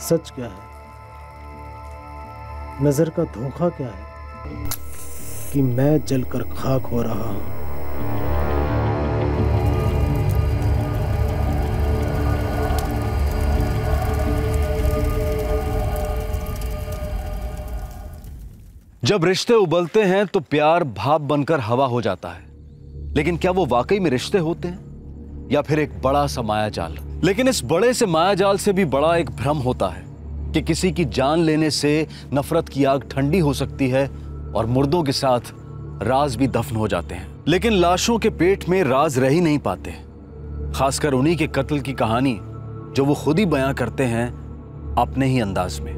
सच क्या है, नजर का धोखा क्या है कि मैं जलकर खाक हो रहा हूं। जब रिश्ते उबलते हैं तो प्यार भाप बनकर हवा हो जाता है, लेकिन क्या वो वाकई में रिश्ते होते हैं या फिर एक बड़ा सा मायाजाल? लेकिन इस बड़े से मायाजाल से भी बड़ा एक भ्रम होता है कि किसी की जान लेने से नफरत की आग ठंडी हो सकती है और मुर्दों के साथ राज भी दफन हो जाते हैं। लेकिन लाशों के पेट में राज रह ही नहीं पाते, खासकर उन्हीं के कत्ल की कहानी जो वो खुद ही बयां करते हैं अपने ही अंदाज में।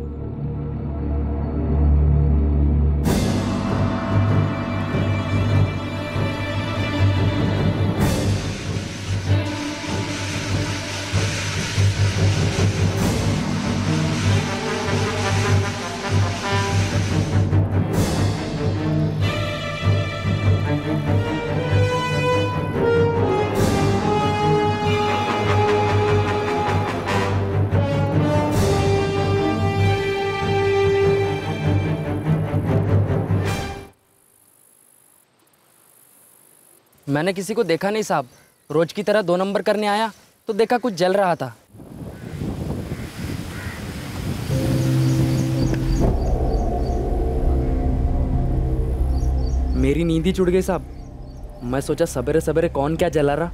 मैंने किसी को देखा नहीं साहब, रोज की तरह 2 नंबर करने आया तो देखा कुछ जल रहा था। मेरी नींद ही छूट गई साहब। मैं सोचा सवेरे सवेरे कौन क्या जला रहा,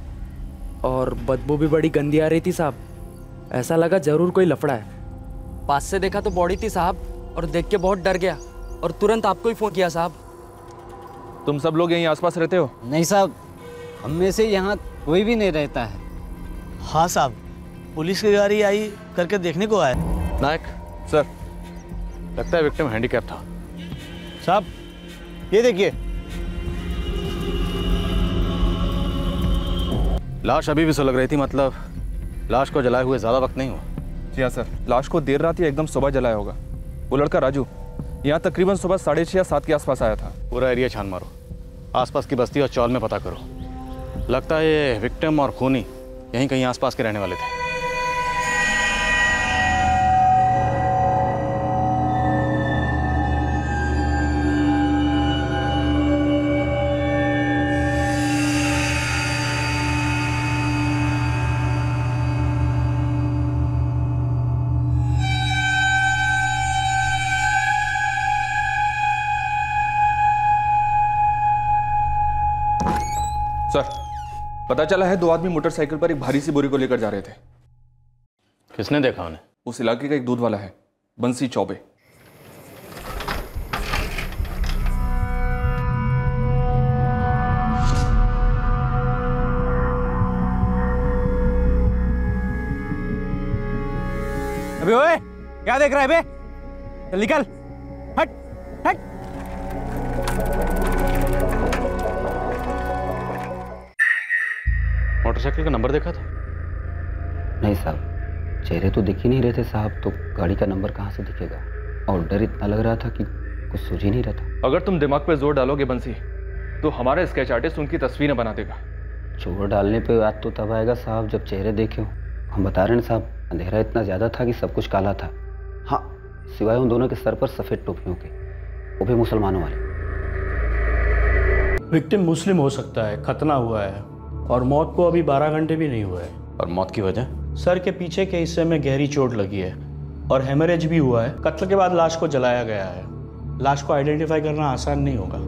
और बदबू भी बड़ी गंदी आ रही थी साहब। ऐसा लगा जरूर कोई लफड़ा है। पास से देखा तो बॉडी थी साहब, और देख के बहुत डर गया और तुरंत आपको ही फोन किया साहब। तुम सब लोग यहीं आसपास रहते हो? नहीं साहब, हम में से यहाँ कोई भी नहीं रहता है। हाँ साहब, पुलिस की गाड़ी आई करके देखने को आया। नायक सर, लगता है विक्टिम हैंडीकैप था। साहब ये देखिए, लाश अभी भी सुलग रही थी, मतलब लाश को जलाए हुए ज्यादा वक्त नहीं हुआ। जी हाँ सर, लाश को देर रात या एकदम सुबह जलाया होगा। वो लड़का राजू यहाँ तकरीबन सुबह 6:30 या 7 के आसपास आया था। पूरा एरिया छान मारो, आसपास की बस्ती और चौल में पता करो। लगता है ये विक्टिम और खूनी यहीं कहीं आसपास के रहने वाले थे। सर, पता चला है 2 आदमी मोटरसाइकिल पर एक भारी सी बोरी को लेकर जा रहे थे। किसने देखा उन्हें? उस इलाके का एक दूध वाला है, बंसी चौबे। अबे ओए, क्या देख रहा है बे? चल निकल, हट हट। मोटरसाइकिल का नंबर देखा था? नहीं साहब, चेहरे तो दिख ही नहीं रहे थे साहब, तो गाड़ी का नंबर कहाँ से दिखेगा? और डर इतना लग रहा था कि कुछ सूझ ही नहीं रहा था। अगर तुम दिमाग पे जोर डालोगे बंसी, तो हमारा स्केच आर्टिस्ट उनकी तस्वीरें बना देगा। जोर डालने पे याद तो तब आएगा साहब जब चेहरे देखे हो। हम बता रहे हैं साहब, अंधेरा इतना ज़्यादा था कि सब कुछ काला था। हाँ, सिवाय उन दोनों के सर पर सफ़ेद टोपियों के, वो भी मुसलमानों वाले। विक्टिम मुस्लिम हो सकता है, खतना हुआ है और मौत को अभी 12 घंटे भी नहीं हुआ है। और मौत की वजह? सर के पीछे के हिस्से में गहरी चोट लगी है और हेमरेज भी हुआ है। कत्ल के बाद लाश को जलाया गया है। लाश को आइडेंटिफाई करना आसान नहीं होगा।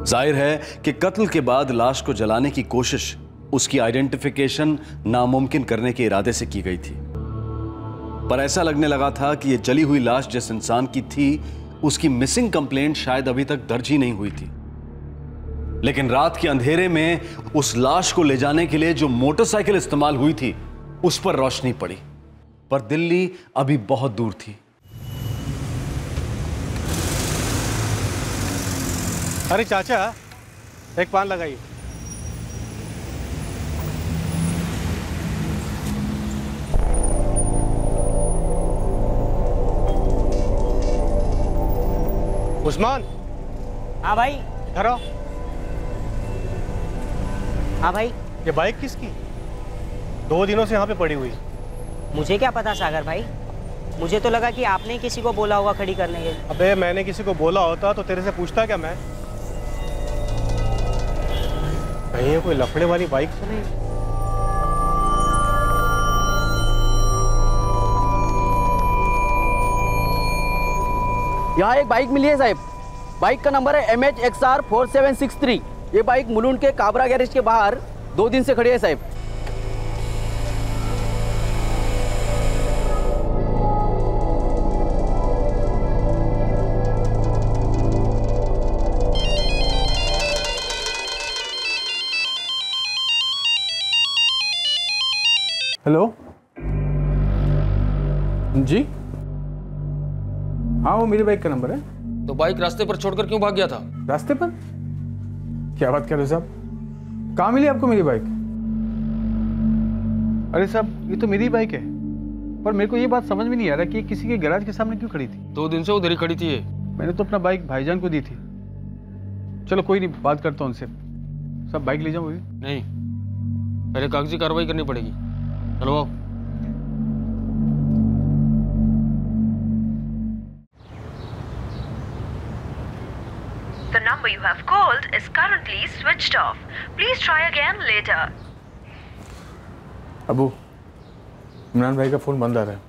जाहिर है कि कत्ल के बाद लाश को जलाने की कोशिश उसकी आइडेंटिफिकेशन नामुमकिन करने के इरादे से की गई थी। पर ऐसा लगने लगा था कि यह जली हुई लाश जिस इंसान की थी, उसकी मिसिंग कंप्लेंट शायद अभी तक दर्ज ही नहीं हुई थी। लेकिन रात के अंधेरे में उस लाश को ले जाने के लिए जो मोटरसाइकिल इस्तेमाल हुई थी, उस पर रोशनी पड़ी। पर दिल्ली अभी बहुत दूर थी। अरे चाचा, एक पान लगाइए। उस्मान। हाँ भाई। इधर आओ। हाँ भाई। ये बाइक किसकी? 2 दिनों से यहाँ पे पड़ी हुई। मुझे क्या पता सागर भाई, मुझे तो लगा कि आपने किसी को बोला होगा खड़ी करने के लिए। अबे मैंने किसी को बोला होता तो तेरे से पूछता क्या मैं? कहीं ये कोई लफड़े वाली बाइक तो नहीं? यहाँ एक बाइक मिली है साहब। बाइक का नंबर है MHXR 4763। ये बाइक मुलुंड के काबरा गैरेज के बाहर 2 दिन से खड़ी है साहब। हेलो जी, हाँ वो मेरी बाइक का नंबर है। तो बाइक रास्ते पर छोड़कर क्यों भाग गया था? रास्ते पर? क्या बात कर रहे हो साहब? कहाँ मिली आपको मेरी बाइक? अरे साहब ये तो मेरी बाइक है, पर मेरे को ये बात समझ में नहीं आ रहा कि ये किसी के गैराज के सामने क्यों खड़ी थी। 2 दिन से उधर ही खड़ी थी ये। मैंने तो अपना बाइक भाईजान को दी थी। चलो कोई नहीं, बात करता हूँ उनसे। सब बाइक ले जाओ। नहीं, पहले कागजी कार्रवाई करनी पड़ेगी। चलो आओ। The number you have called is currently switched off. Please try again later. Abu, Imran भाई का फोन बंद आ रहा है।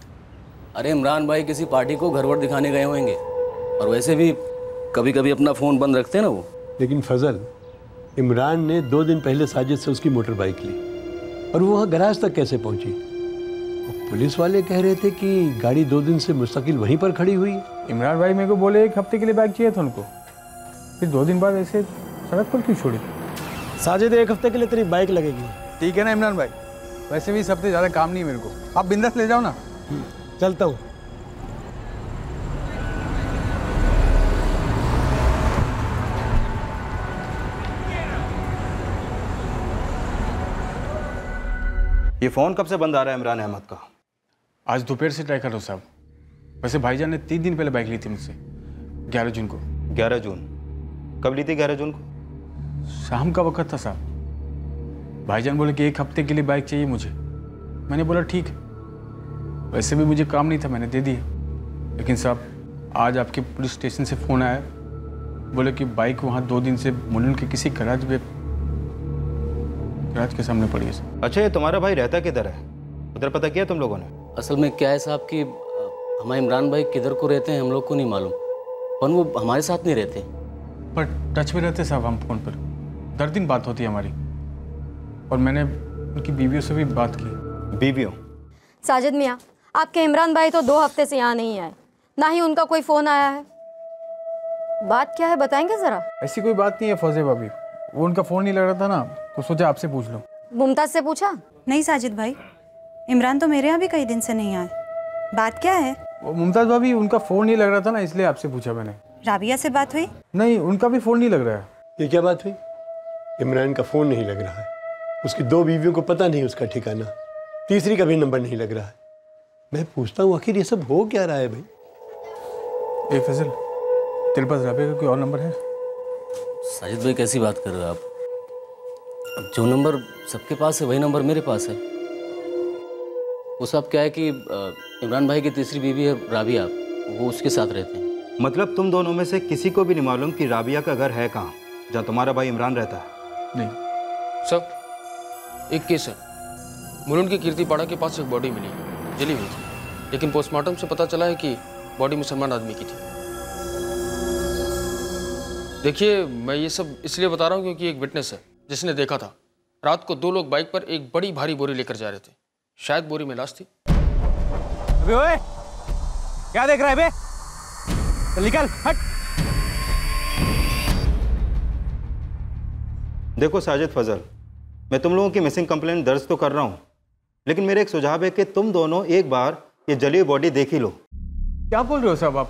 अरे इमरान भाई किसी पार्टी को घर वर दिखाने गए होंगे, और वैसे भी कभी कभी अपना फ़ोन बंद रखते हैं ना वो। लेकिन फजल, इमरान ने 2 दिन पहले साजिद से उसकी मोटर बाइक ली, और वो वहाँ गैराज तक कैसे पहुंची? पुलिस वाले कह रहे थे कि गाड़ी 2 दिन से मुस्तकिल वहीं पर खड़ी हुई है। इमरान भाई मेरे को बोले 1 हफ्ते के लिए बाइक चाहिए था उनको, फिर 2 दिन बाद ऐसे सड़क पर क्यों छोड़ी? साजिद 1 हफ्ते के लिए तेरी बाइक लगेगी। ठीक है ना इमरान भाई, वैसे भी इस हफ्ते ज़्यादा काम नहीं है मेरे को, आप बिंदास ले जाओ ना। चलता हूँ। ये फ़ोन कब से बंद आ रहा है इमरान अहमद का? आज दोपहर से ट्राई कर रहा साहब। वैसे भाईजान ने 3 दिन पहले बाइक ली थी मुझसे, 11 जून को। 11 जून? कब ली थी 11 जून को? शाम का वक्त था साहब। भाईजान बोले कि 1 हफ्ते के लिए बाइक चाहिए मुझे। मैंने बोला ठीक है, वैसे भी मुझे काम नहीं था, मैंने दे दिया। लेकिन साहब आज आपके पुलिस स्टेशन से फ़ोन आया, बोले कि बाइक वहाँ 2 दिन से मुलुंड के किसी गैराज के सामने पड़ी है। अच्छा, ये तुम्हारा भाई रहता किधर है? उधर पता किया तुम लोगों ने? असल में क्या है साहब कि हमारे इमरान भाई किधर को रहते हैं हम लोग को नहीं मालूम, पर वो हमारे साथ नहीं रहते। पर टच में रहते साहब हम फ़ोन पर, 10 दिन बात होती है हमारी, और मैंने उनकी बीवियों से भी बात की। बीवियों? साजिद मियाँ, आपके इमरान भाई तो 2 हफ्ते से यहाँ नहीं आए, ना ही उनका कोई फ़ोन आया है। बात क्या है बताएंगे ज़रा? ऐसी कोई बात नहीं है फौजे भाभी, वो उनका फ़ोन नहीं लग रहा था ना, तो सोचा आपसे पूछ लो। मुमताज़ से पूछा? नहीं साजिद भाई, इमरान तो मेरे यहाँ भी कई दिन से नहीं आए। बात क्या है? वो मुमताज़ भाभी उनका फ़ोन नहीं लग रहा था ना, इसलिए आपसे पूछा मैंने। राबिया से बात हुई? नहीं, उनका भी फ़ोन नहीं लग रहा है। ये क्या बात हुई? इमरान का फ़ोन नहीं लग रहा है, उसकी 2 बीवियों को पता नहीं उसका ठिकाना, तीसरी का भी नंबर नहीं लग रहा है। मैं पूछता हूँ आखिर ये सब हो क्या रहा है भाई? ए फजल, तेरे पास राबिया का कोई और नंबर है? साजिद भाई कैसी बात कर रहे हो आप? अब जो नंबर सबके पास है वही नंबर मेरे पास है। वो सब क्या है कि इमरान भाई की तीसरी बीवी है राबिया, वो उसके साथ रहते हैं। मतलब तुम दोनों में से किसी को भी नहीं मालूम कि राबिया का घर है कहाँ, जहाँ तुम्हारा भाई इमरान रहता है? नहीं सर, एक केस है। मुलुंड के कीर्तिपाड़ा के पास एक बॉडी मिली, जली हुई थी, लेकिन पोस्टमार्टम से पता चला है कि बॉडी मुसलमान आदमी की थी। देखिए, मैं ये सब इसलिए बता रहा हूँ क्योंकि एक विटनेस है जिसने देखा था रात को 2 लोग बाइक पर एक बड़ी भारी बोरी लेकर जा रहे थे। शायद बोरी में लाश थी। अबे ओए, क्या देख रहा है बे? चल निकल, हट। देखो साजिद, फजल, मैं तुम लोगों की मिसिंग कंप्लेंट दर्ज तो कर रहा हूँ, लेकिन मेरा एक सुझाव है कि तुम दोनों एक बार ये जली हुई बॉडी देख ही लो। क्या बोल रहे हो साहब आप?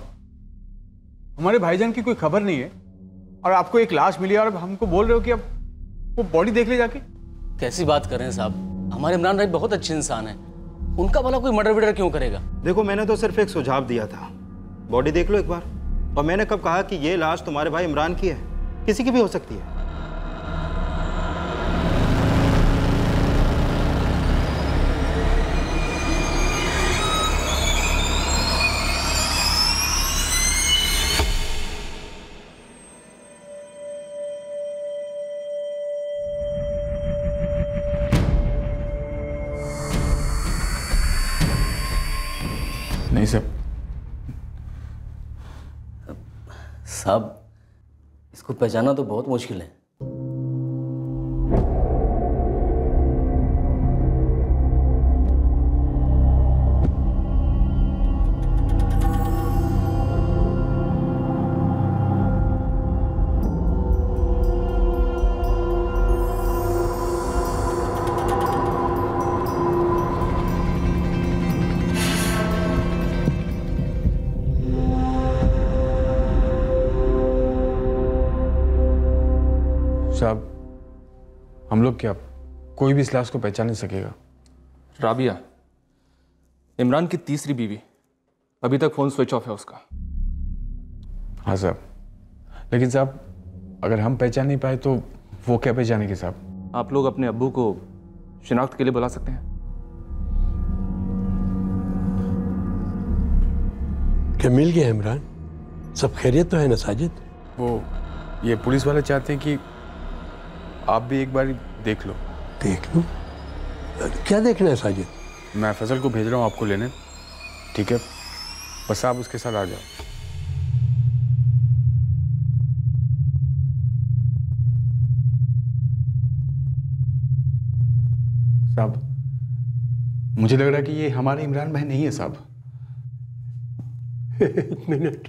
हमारे भाईजान की कोई खबर नहीं है और आपको एक लाश मिली और हमको बोल रहे हो कि अब वो बॉडी देख ले जाके? कैसी बात कर रहे हैं साहब? हमारे इमरान भाई बहुत अच्छे इंसान हैं, उनका भला कोई मर्डर वर्डर क्यों करेगा? देखो, मैंने तो सिर्फ एक सुझाव दिया था, बॉडी देख लो एक बार। और मैंने कब कहा कि ये लाश तुम्हारे भाई इमरान की है? किसी की भी हो सकती है। नहीं सर। साहब, इसको पहचाना तो बहुत मुश्किल है। साहब, हम लोग क्या, कोई भी इस लाश को पहचान नहीं सकेगा। राबिया, इमरान की तीसरी बीवी, अभी तक फोन स्विच ऑफ है उसका। हाँ साहब, लेकिन साहब अगर हम पहचान नहीं पाए तो वो क्या पहचानेंगे साहब? आप लोग अपने अब्बू को शिनाख्त के लिए बुला सकते हैं। क्या मिल गया इमरान? सब खैरियत तो है ना साजिद? वो ये पुलिस वाले चाहते हैं कि आप भी एक बार देख लो। देख लो? क्या देखना है साजिद? मैं फैसल को भेज रहा हूँ आपको लेने, ठीक है? बस आप उसके साथ आ जाओ। साहब, मुझे लग रहा है कि ये हमारे इमरान भाई नहीं है साहब। एक मिनट।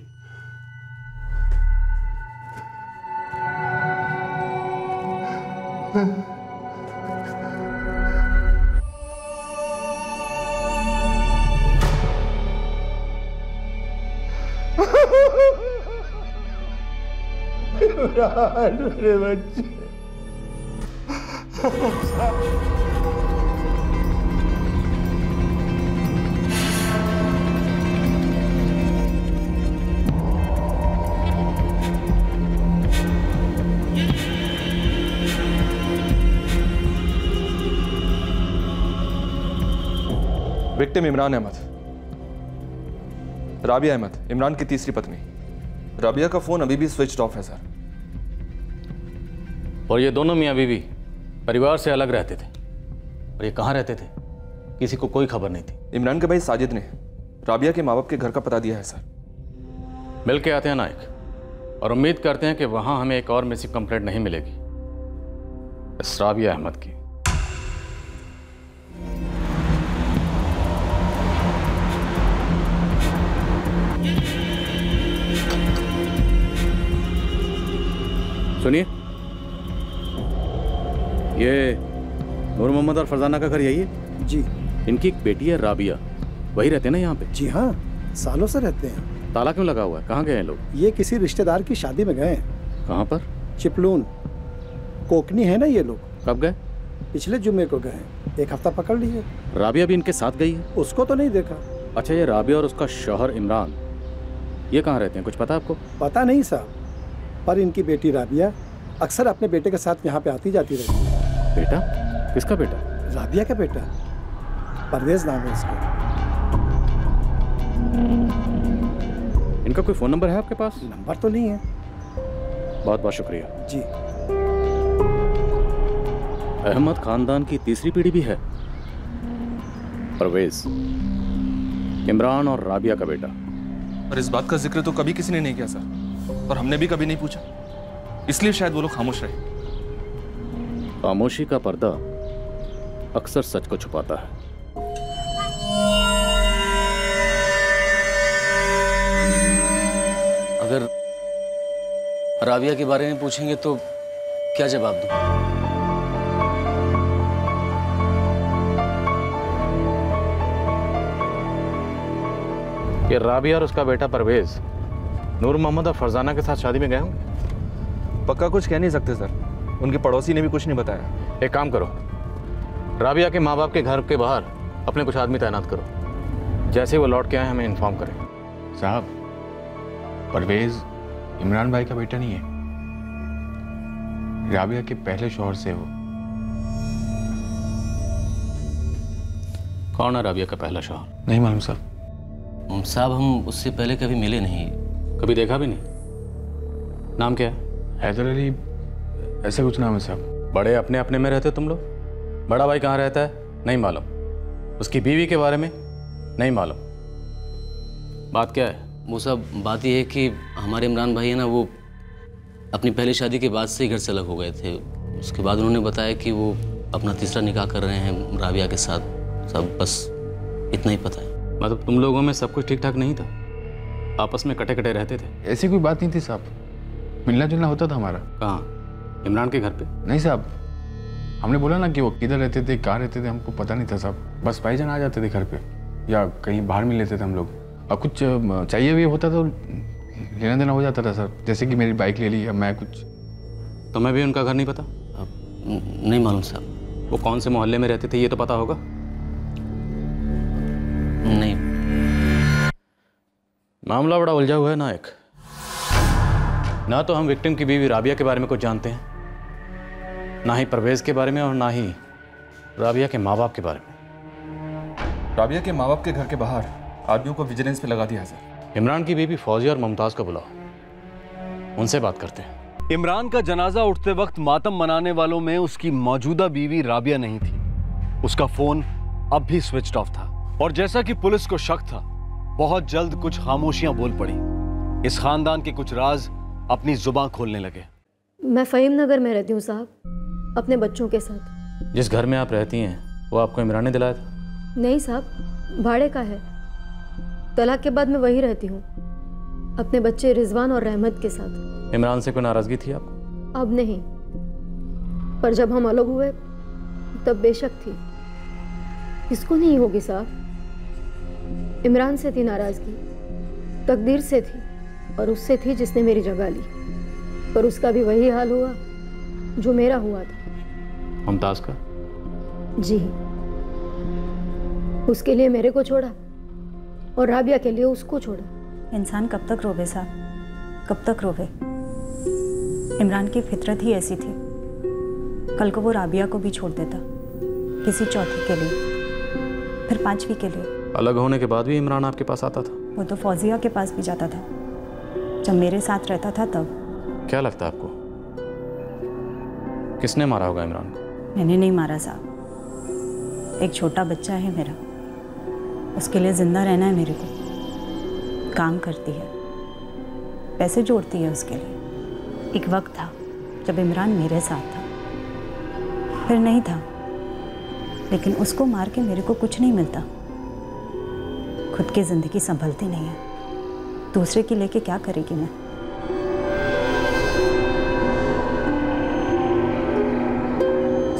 मेरे बच्चे। विक्टिम इमरान अहमद, राबिया अहमद, इमरान की तीसरी पत्नी। राबिया का फोन अभी भी स्विच ऑफ है सर। और ये दोनों मियाँ बीवी परिवार से अलग रहते थे। और ये कहाँ रहते थे किसी को कोई खबर नहीं थी। इमरान के भाई साजिद ने राबिया के माँ बाप के घर का पता दिया है सर। मिल के आते हैं नायक, और उम्मीद करते हैं कि वहां हमें एक और मिसिंग कंप्लेंट नहीं मिलेगी इस राबिया अहमद की। सुनिए, ये नूर मोहम्मद और फरजाना का घर यही है? जी। इनकी एक बेटी है राबिया, वही रहते हैं ना यहाँ पे? जी हाँ, सालों से रहते हैं। ताला क्यों लगा हुआ है? कहाँ गए हैं लोग? ये किसी रिश्तेदार की शादी में गए हैं। कहाँ पर? चिपलून, कोकनी है ना ये लोग। कब गए? पिछले जुम्मे को गए, एक हफ्ता पकड़ लिए। राबिया भी इनके साथ गई है? उसको तो नहीं देखा। अच्छा, ये राबिया और उसका शौहर इमरान ये कहाँ रहते हैं, कुछ पता है आपको? पता नहीं साहब, पर इनकी बेटी राबिया अक्सर अपने बेटे के साथ यहाँ पे आती जाती रहती है। बेटा? किसका बेटा? राबिया का बेटा, परवेज नाम है इसका। इनका कोई फोन नंबर है आपके पास? नंबर तो नहीं है। बहुत बहुत शुक्रिया जी। अहमद खानदान की तीसरी पीढ़ी भी है। परवेज, इमरान और राबिया का बेटा। और इस बात का जिक्र तो कभी किसी ने नहीं किया सर, और हमने भी कभी नहीं पूछा, इसलिए शायद वो लोग खामोश रहे। खामोशी का पर्दा अक्सर सच को छुपाता है। अगर राबिया के बारे में पूछेंगे तो क्या जवाब दूं? कि राबिया और उसका बेटा परवेज नूर मोहम्मद और फरजाना के साथ शादी में गए होंगे। पक्का कुछ कह नहीं सकते सर, उनके पड़ोसी ने भी कुछ नहीं बताया। एक काम करो, राबिया के माँ बाप के घर के बाहर अपने कुछ आदमी तैनात करो, जैसे वो लौट के आए हमें इन्फॉर्म करें। साहब, परवेज इमरान भाई का बेटा नहीं है, राबिया के पहले शौहर से हो। कौन है राबिया का पहला शौहर? नहीं मालूम साहब। साहब, हम उससे पहले कभी मिले नहीं, कभी देखा भी नहीं। नाम क्या है? हैदर अली, ऐसा कुछ नाम है साहब। बड़े अपने अपने में रहते तुम लोग? बड़ा भाई कहाँ रहता है? नहीं मालूम। उसकी बीवी के बारे में? नहीं मालूम। बात क्या है? वो सब बात ये है कि हमारे इमरान भाई है ना, वो अपनी पहली शादी के बाद से ही घर से अलग हो गए थे। उसके बाद उन्होंने बताया कि वो अपना तीसरा निकाह कर रहे हैं राबिया के साथ। सब बस इतना ही पता है। मतलब तुम लोगों में सब कुछ ठीक ठाक नहीं था? आपस में कटे कटे रहते थे? ऐसी कोई बात नहीं थी साहब, मिलना जुलना होता था हमारा। कहाँ? इमरान के घर पे? नहीं साहब, हमने बोला ना कि वो किधर रहते थे, कहाँ रहते थे, हमको पता नहीं था साहब। बस भाईजान आ जाते थे घर पे या कहीं बाहर मिल लेते थे हम लोग। और कुछ चाहिए भी होता तो लेना देना हो जाता था सर, जैसे कि मेरी बाइक ले ली या मैं कुछ। तुम्हें भी उनका घर नहीं पता? नहीं मालूम साहब। वो कौन से मोहल्ले में रहते थे ये तो पता होगा? नहीं। मामला बड़ा उलझा हुआ है नायक। ना तो हम विक्टिम की बीवी राबिया के बारे में कुछ जानते हैं, ना ही परवेज के बारे में, और ना ही राबिया के माँ बाप के बारे में। राबिया के माँ बाप के घर के बाहर आदमियों को विजिलेंस पे लगा दिया है सर। इमरान की बीवी फौजिया और मुमताज को बुलाओ, उनसे बात करते हैं। इमरान का जनाजा उठते वक्त मातम मनाने वालों में उसकी मौजूदा बीवी राबिया नहीं थी। उसका फोन अब भी स्विच ऑफ था और जैसा कि पुलिस को शक था, बहुत जल्द कुछ खामोशियां बोल पड़ी। इस खानदान के कुछ राज अपनी जुबान खोलने लगे। मैं फहीम नगर में रहती हूँ साहब, अपने बच्चों के साथ। जिस घर में आप रहती हैं वो आपको इमरान ने दिलाया था? नहीं साहब, भाड़े का है। तलाक के बाद मैं वहीं रहती हूँ अपने बच्चे रिजवान और रहमत के साथ। इमरान से कोई नाराजगी थी आपको? अब नहीं, पर जब हम अलग हुए तब बेशक थी। किसको नहीं होगी साहब। इमरान से थी नाराजगी, तकदीर से थी, और उससे थी जिसने मेरी जगह ली। पर उसका भी वही हाल हुआ जो मेरा हुआ था। मुमताज का? जी, उसके लिए मेरे को छोड़ा और राबिया के लिए उसको छोड़ा। इंसान कब तक रोवे साहब, कब तक रोवे। इमरान की फितरत ही ऐसी थी। कल को वो राबिया को भी छोड़ देता, किसी चौथी के लिए, फिर पांचवी के लिए। अलग होने के बाद भी इमरान आपके पास आता था? वो तो फौजिया के पास भी जाता था, जब मेरे साथ रहता था तब। क्या लगता है आपको, किसने मारा होगा इमरान को? मैंने नहीं मारा साहब। एक छोटा बच्चा है मेरा, उसके लिए जिंदा रहना है मेरे को। काम करती है, पैसे जोड़ती है उसके लिए। एक वक्त था जब इमरान मेरे साथ था, फिर नहीं था। लेकिन उसको मार के मेरे को कुछ नहीं मिलता। खुद की जिंदगी संभलती नहीं है, दूसरे की लेके क्या करेगी मैं।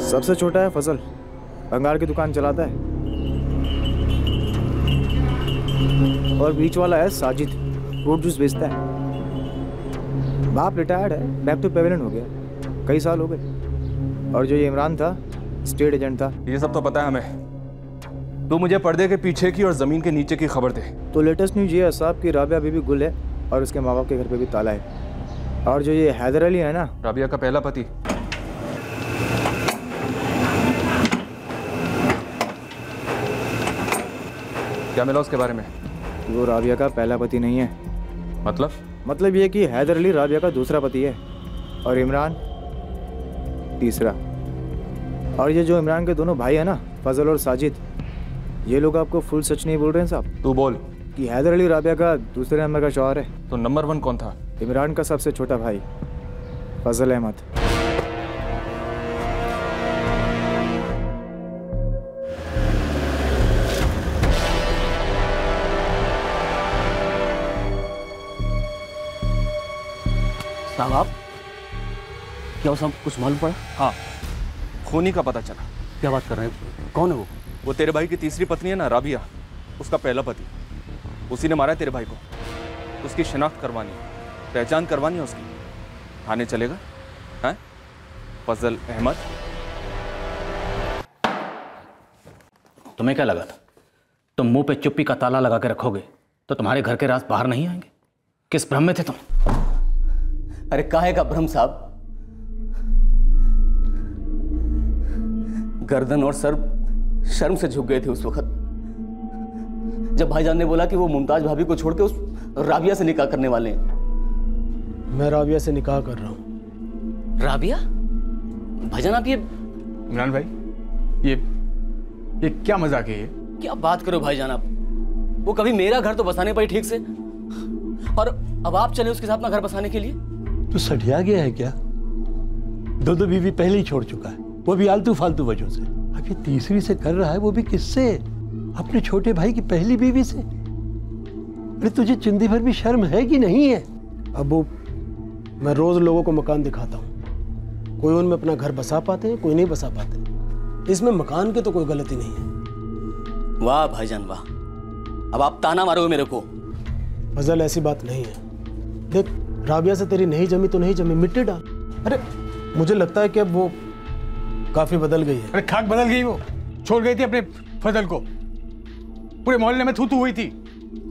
सबसे छोटा है फजल, भंगार की दुकान चलाता है। और बीच वाला है साजिद, फ्रूट जूस बेचता है। बाप रिटायर्ड है, बैक टू पेवेलियन हो गया, कई साल हो गए। और जो ये इमरान था, स्टेट एजेंट था। ये सब तो पता है हमें। तू मुझे पर्दे के पीछे की और जमीन के नीचे की खबर दे। तो लेटेस्ट न्यूज ये है साहब कि राबिया बीबी गुल है और उसके माँ बाप के घर पे भी ताला है। और जो ये हैदर अली है ना, राबिया का पहला पति, क्या मिला उसके बारे में? वो राबिया का पहला पति नहीं है। मतलब ये कि हैदर अली राबिया का दूसरा पति है और इमरान तीसरा। और ये जो इमरान के दोनों भाई है ना, फजल और साजिद, ये लोग आपको फुल सच नहीं बोल रहे हैं साहब। तू बोल कि हैदर अली राबिया का दूसरे नंबर का शौहर है। तो नंबर 1 कौन था? इमरान का सबसे छोटा भाई फजल अहमद। साहब आप क्या सब कुछ मालूम पड़ा? हाँ, खूनी का पता चला। क्या बात कर रहे हैं? कौन है वो? वो तेरे भाई की तीसरी पत्नी है ना राबिया, उसका पहला पति। उसी ने मारा तेरे भाई को। उसकी शिनाख्त करवानी है, पहचान करवानी है उसकी। थाने चलेगा? हैं? फजल अहमद। तुम्हें क्या लगा था तुम मुंह पे चुप्पी का ताला लगा के रखोगे तो तुम्हारे घर के राज बाहर नहीं आएंगे? किस भ्रम में थे तुम? अरे काहे का भ्रम साहब? गर्दन और सर शर्म से झुक गए थे उस वक्त जब भाईजान ने बोला कि वो मुमताज भाभी को छोड़ के उस राबिया से निकाह करने वाले हैं। मैं राबिया से निकाह कर रहा हूँ। राबिया? भाईजान आप ये इमरान भाई, ये क्या मजाक है ये? क्या बात करो भाईजान आप? वो कभी मेरा घर तो बसाने पाई ठीक से, और अब आप चले उसके साथ अपना घर बसाने के लिए। तो सठिया गया है क्या? दो बीवी पहले ही छोड़ चुका है, वो भी आलतू फालतू वजह से। अब ये तीसरी से कर रहा है, वो भी किससे? अपने छोटे भाई की पहली बीवी से। अरे तुझे चिंदी भर भी शर्म है कि नहीं है? अबू, मैं रोज लोगों को मकान दिखाता हूँ, कोई उनमें अपना घर बसा पाते हैं, कोई नहीं बसा पाते। इसमें मकान की तो कोई गलती नहीं है। वाह भाईजान वाह, अब आप ताना मारोगे मेरे को। फजल ऐसी बात नहीं है। देख, राबिया से तेरी नहीं जमी तो नहीं जमी, मिट्टी डाल। अरे मुझे लगता है कि अब वो काफी बदल गई है। अरे खाक बदल गई, वो छोड़ गई थी अपने फजल को, पूरे मोहल्ले में थू थू हुई थी,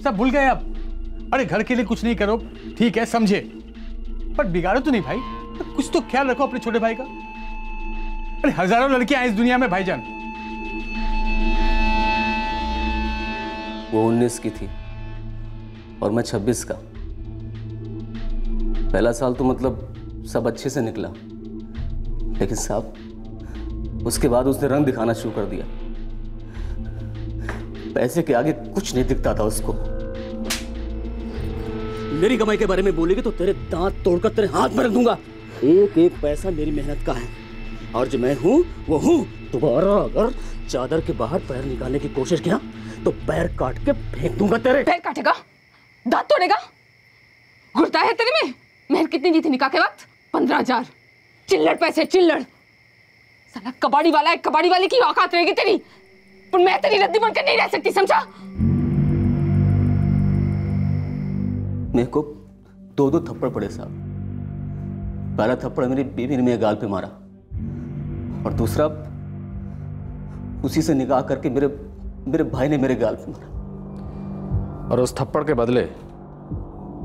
सब भूल गए अब। अरे घर के लिए कुछ नहीं करो ठीक है, समझे, पर बिगाड़ो तो नहीं भाई, तो कुछ तो ख्याल रखो अपने छोटे भाई का। अरे हजारों लड़कियां हैं इस दुनिया में भाईजान। वो 19 की थी और मैं 26 का। पहला साल तो मतलब सब अच्छे से निकला, लेकिन साहब उसके बाद उसने रंग दिखाना शुरू कर दिया। पैसे के आगे कुछ नहीं दिखता था उसको। मेरी कमाई के बारे में बोलेगी तो तेरे दांत तोड़कर तेरे हाथ में रख दूंगा। एक एक पैसा मेरी मेहनत का है, और जो मैं हूं वो हूं। दोबारा अगर चादर के बाहर पैर निकालने की कोशिश किया तो पैर काट के फेंक दूंगा तेरे। पैर काटेगा? दांत तोड़ेगा? घुरता है तेरे में? मेहर कितनी दी थी निकाह के वक्त? 15,000। चिल्लड़ पैसे, चिल्लड़। साला कबाड़ी वाला है, कबाड़ी वाले की औकात रहेगी तेरी, पर मैं तेरी रद्दी बनकर नहीं रह सकती, समझा? मेरे को 2 थप्पड़ पड़े साहब। पहला थप्पड़ मेरी बीवी ने मेरे गाल पे मारा, और दूसरा उसी से निकाह करके मेरे भाई ने मेरे गाल पे मारा। और उस थप्पड़ के बदले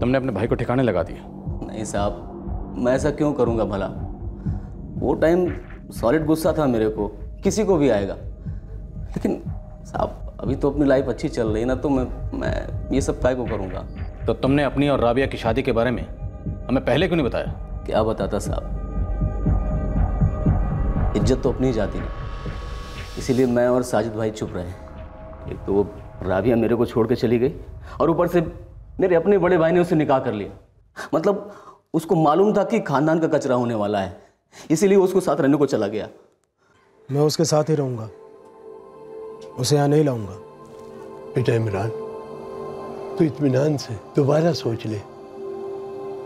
तुमने अपने भाई को ठिकाने लगा दिया? नहीं साहब, मैं ऐसा क्यों करूंगा भला? वो टाइम सॉलिड गुस्सा था मेरे को, किसी को भी आएगा। लेकिन साहब अभी तो अपनी लाइफ अच्छी चल रही है ना, तो मैं ये सब काय को करूंगा। तो तुमने अपनी और राबिया की शादी के बारे में हमें पहले क्यों नहीं बताया? क्या बताता साहब, इज्जत तो अपनी जाती नहीं, इसीलिए मैं और साजिद भाई चुप रहे। एक तो वो राबिया मेरे को छोड़ के चली गई, और ऊपर से मेरे अपने बड़े भाई ने उसे निकाह कर लिया। मतलब उसको मालूम था कि खानदान का कचरा होने वाला है, इसीलिए उसको साथ रहने को चला गया। मैं उसके साथ ही रहूंगा, उसे यहाँ नहीं लाऊंगा। बेटा इमरान, तो इत्मीनान से दोबारा सोच ले।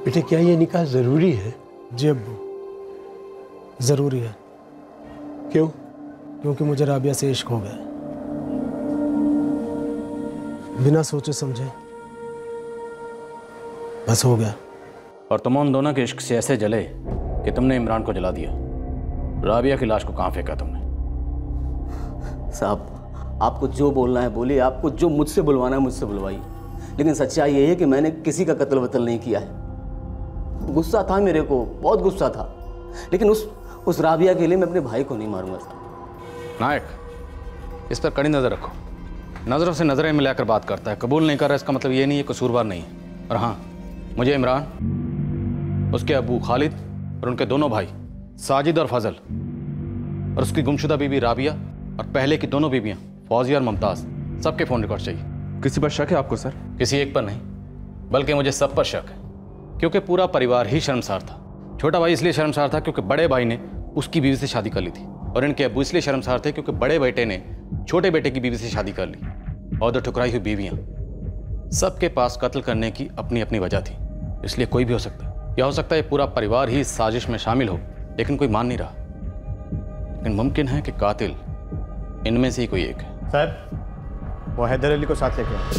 बेटा क्या ये निकाह जरूरी है? जी अब्बू, जरूरी है। क्यों? क्योंकि मुझे राबिया से इश्क हो गया, बिना सोचे समझे, बस हो गया। और तुम उन दोनों के इश्क से ऐसे जले कि तुमने इमरान को जला दिया। राबिया की लाश को कहाँ फेंका तुमने? साहब आपको जो बोलना है बोलिए, आपको जो मुझसे बुलवाना है मुझसे बुलवाइए, लेकिन सच्चाई ये है कि मैंने किसी का कत्ल वतल नहीं किया है। गुस्सा था मेरे को, बहुत गुस्सा था, लेकिन उस राबिया के लिए मैं अपने भाई को नहीं मारूंगा साहब। नायक, इस पर कड़ी नज़र रखो। नज़रों से नज़रें मिलाकर बात करता है, कबूल नहीं कर रहा, इसका मतलब ये नहीं है कसूरवार नहीं है। और हाँ, मुझे इमरान, उसके अबू खालिद और उनके दोनों भाई साजिद और फजल, और उसकी गुमशुदा बीबी राबिया और पहले की दोनों बीबियां फौजिया और मुमताज़, सबके फ़ोन रिकॉर्ड चाहिए। किसी पर शक है आपको सर? किसी एक पर नहीं, बल्कि मुझे सब पर शक है, क्योंकि पूरा परिवार ही शर्मसार था। छोटा भाई इसलिए शर्मसार था क्योंकि बड़े भाई ने उसकी बीवी से शादी कर ली थी, और इनके अबू इसलिए शर्मसार थे क्योंकि बड़े बेटे ने छोटे बेटे की बीवी से शादी कर ली। और 2 ठुकराई हुई बीवियां, सबके पास कत्ल करने की अपनी अपनी वजह थी। इसलिए कोई भी हो सकता है, या हो सकता है पूरा परिवार ही इस साजिश में शामिल हो, लेकिन कोई मान नहीं रहा। लेकिन मुमकिन है कि कातिल इनमें से ही कोई एक है। साहब वो हैदर अली को साथ लेके आए।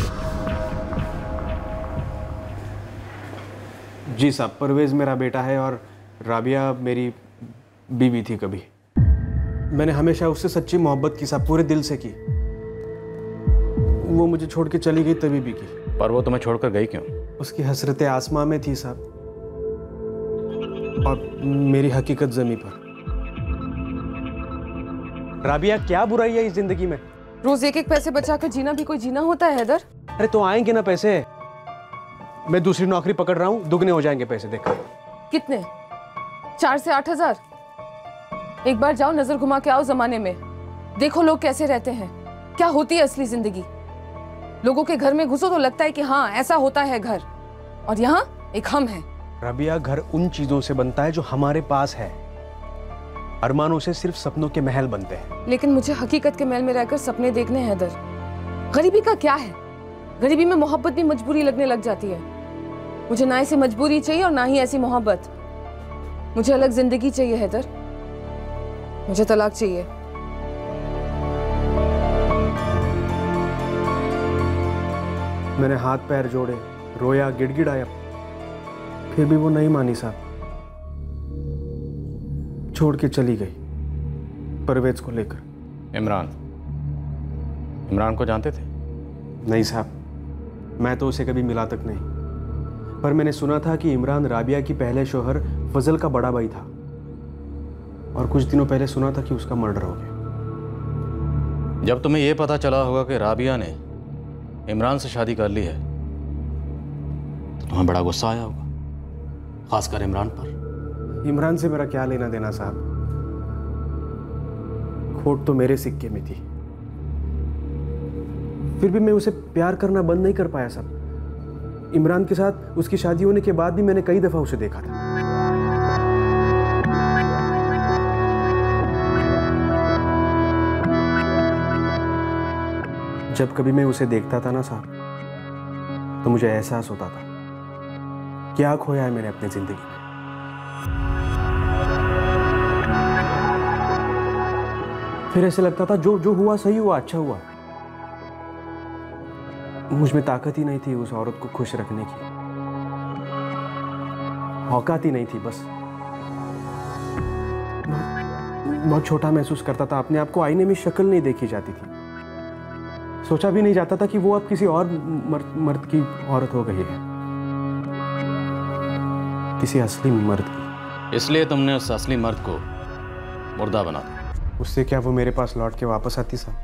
जी साहब, परवेज़ मेरा बेटा है और राबिया मेरी बीवी थी। कभी मैंने हमेशा उससे सच्ची मोहब्बत की साहब, पूरे दिल से की। वो मुझे छोड़ के चली गई तभी भी की। पर वो तुम्हें छोड़कर गई क्यों? उसकी हसरत आसमां में थी साहब, और मेरी हकीकत ज़मीं पर। राबिया क्या बुराई है इस जिंदगी में? रोज एक एक पैसे बचाकर जीना भी कोई जीना होता है हैदर? अरे तो आएंगे ना पैसे, मैं दूसरी नौकरी पकड़ रहा हूँ, दुगने हो जाएंगे पैसे। देखो कितने? 4 से 8 हजार। एक बार जाओ, नजर घुमा के आओ जमाने में, देखो लोग कैसे रहते हैं, क्या होती है असली जिंदगी। लोगों के घर में घुसो तो लगता है कि हाँ ऐसा होता है घर, और यहाँ एक हम है। राबिया, घर उन चीजों से बनता है जो हमारे पास है। अरमानों से सिर्फ सपनों के महल बनते हैं। लेकिन मुझे हकीकत के महल में रहकर सपने देखने हैं हैदर। गरीबी का क्या है, गरीबी में मोहब्बत भी मजबूरी लगने लग जाती है। मुझे ना ऐसी मजबूरी चाहिए और ना ही ऐसी मोहब्बत। मुझे अलग जिंदगी चाहिए हैदर, मुझे तलाक चाहिए। मैंने हाथ पैर जोड़े, रोया, गिड़गिड़ाया, फिर भी वो नहीं मानी साहब। छोड़ के चली गई परवेज को लेकर। इमरान को जानते थे? नहीं साहब, मैं तो उसे कभी मिला तक नहीं, पर मैंने सुना था कि इमरान राबिया की पहले शौहर फजल का बड़ा भाई था, और कुछ दिनों पहले सुना था कि उसका मर्डर हो गया। जब तुम्हें यह पता चला होगा कि राबिया ने इमरान से शादी कर ली है तो तुम्हें बड़ा गुस्सा आया होगा, खासकर इमरान पर। इमरान से मेरा क्या लेना देना साहब, खोट तो मेरे सिक्के में थी। फिर भी मैं उसे प्यार करना बंद नहीं कर पाया साहब। इमरान के साथ उसकी शादी होने के बाद भी मैंने कई दफा उसे देखा था। जब कभी मैं उसे देखता था ना साहब, तो मुझे एहसास होता था क्या खोया है मैंने अपनी जिंदगी में। फिर ऐसे लगता था जो हुआ सही हुआ, अच्छा हुआ। मुझ में ताकत ही नहीं थी उस औरत को खुश रखने की, औकात ही नहीं थी। बस बहुत छोटा महसूस करता था अपने आप को, आईने में शक्ल नहीं देखी जाती थी। सोचा भी नहीं जाता था कि वो अब किसी और मर्द की औरत हो गई है, किसी असली मर्द की। इसलिए तुमने उस असली मर्द को मुर्दा बना दिया। उससे क्या वो मेरे पास लौट के वापस आती साहब,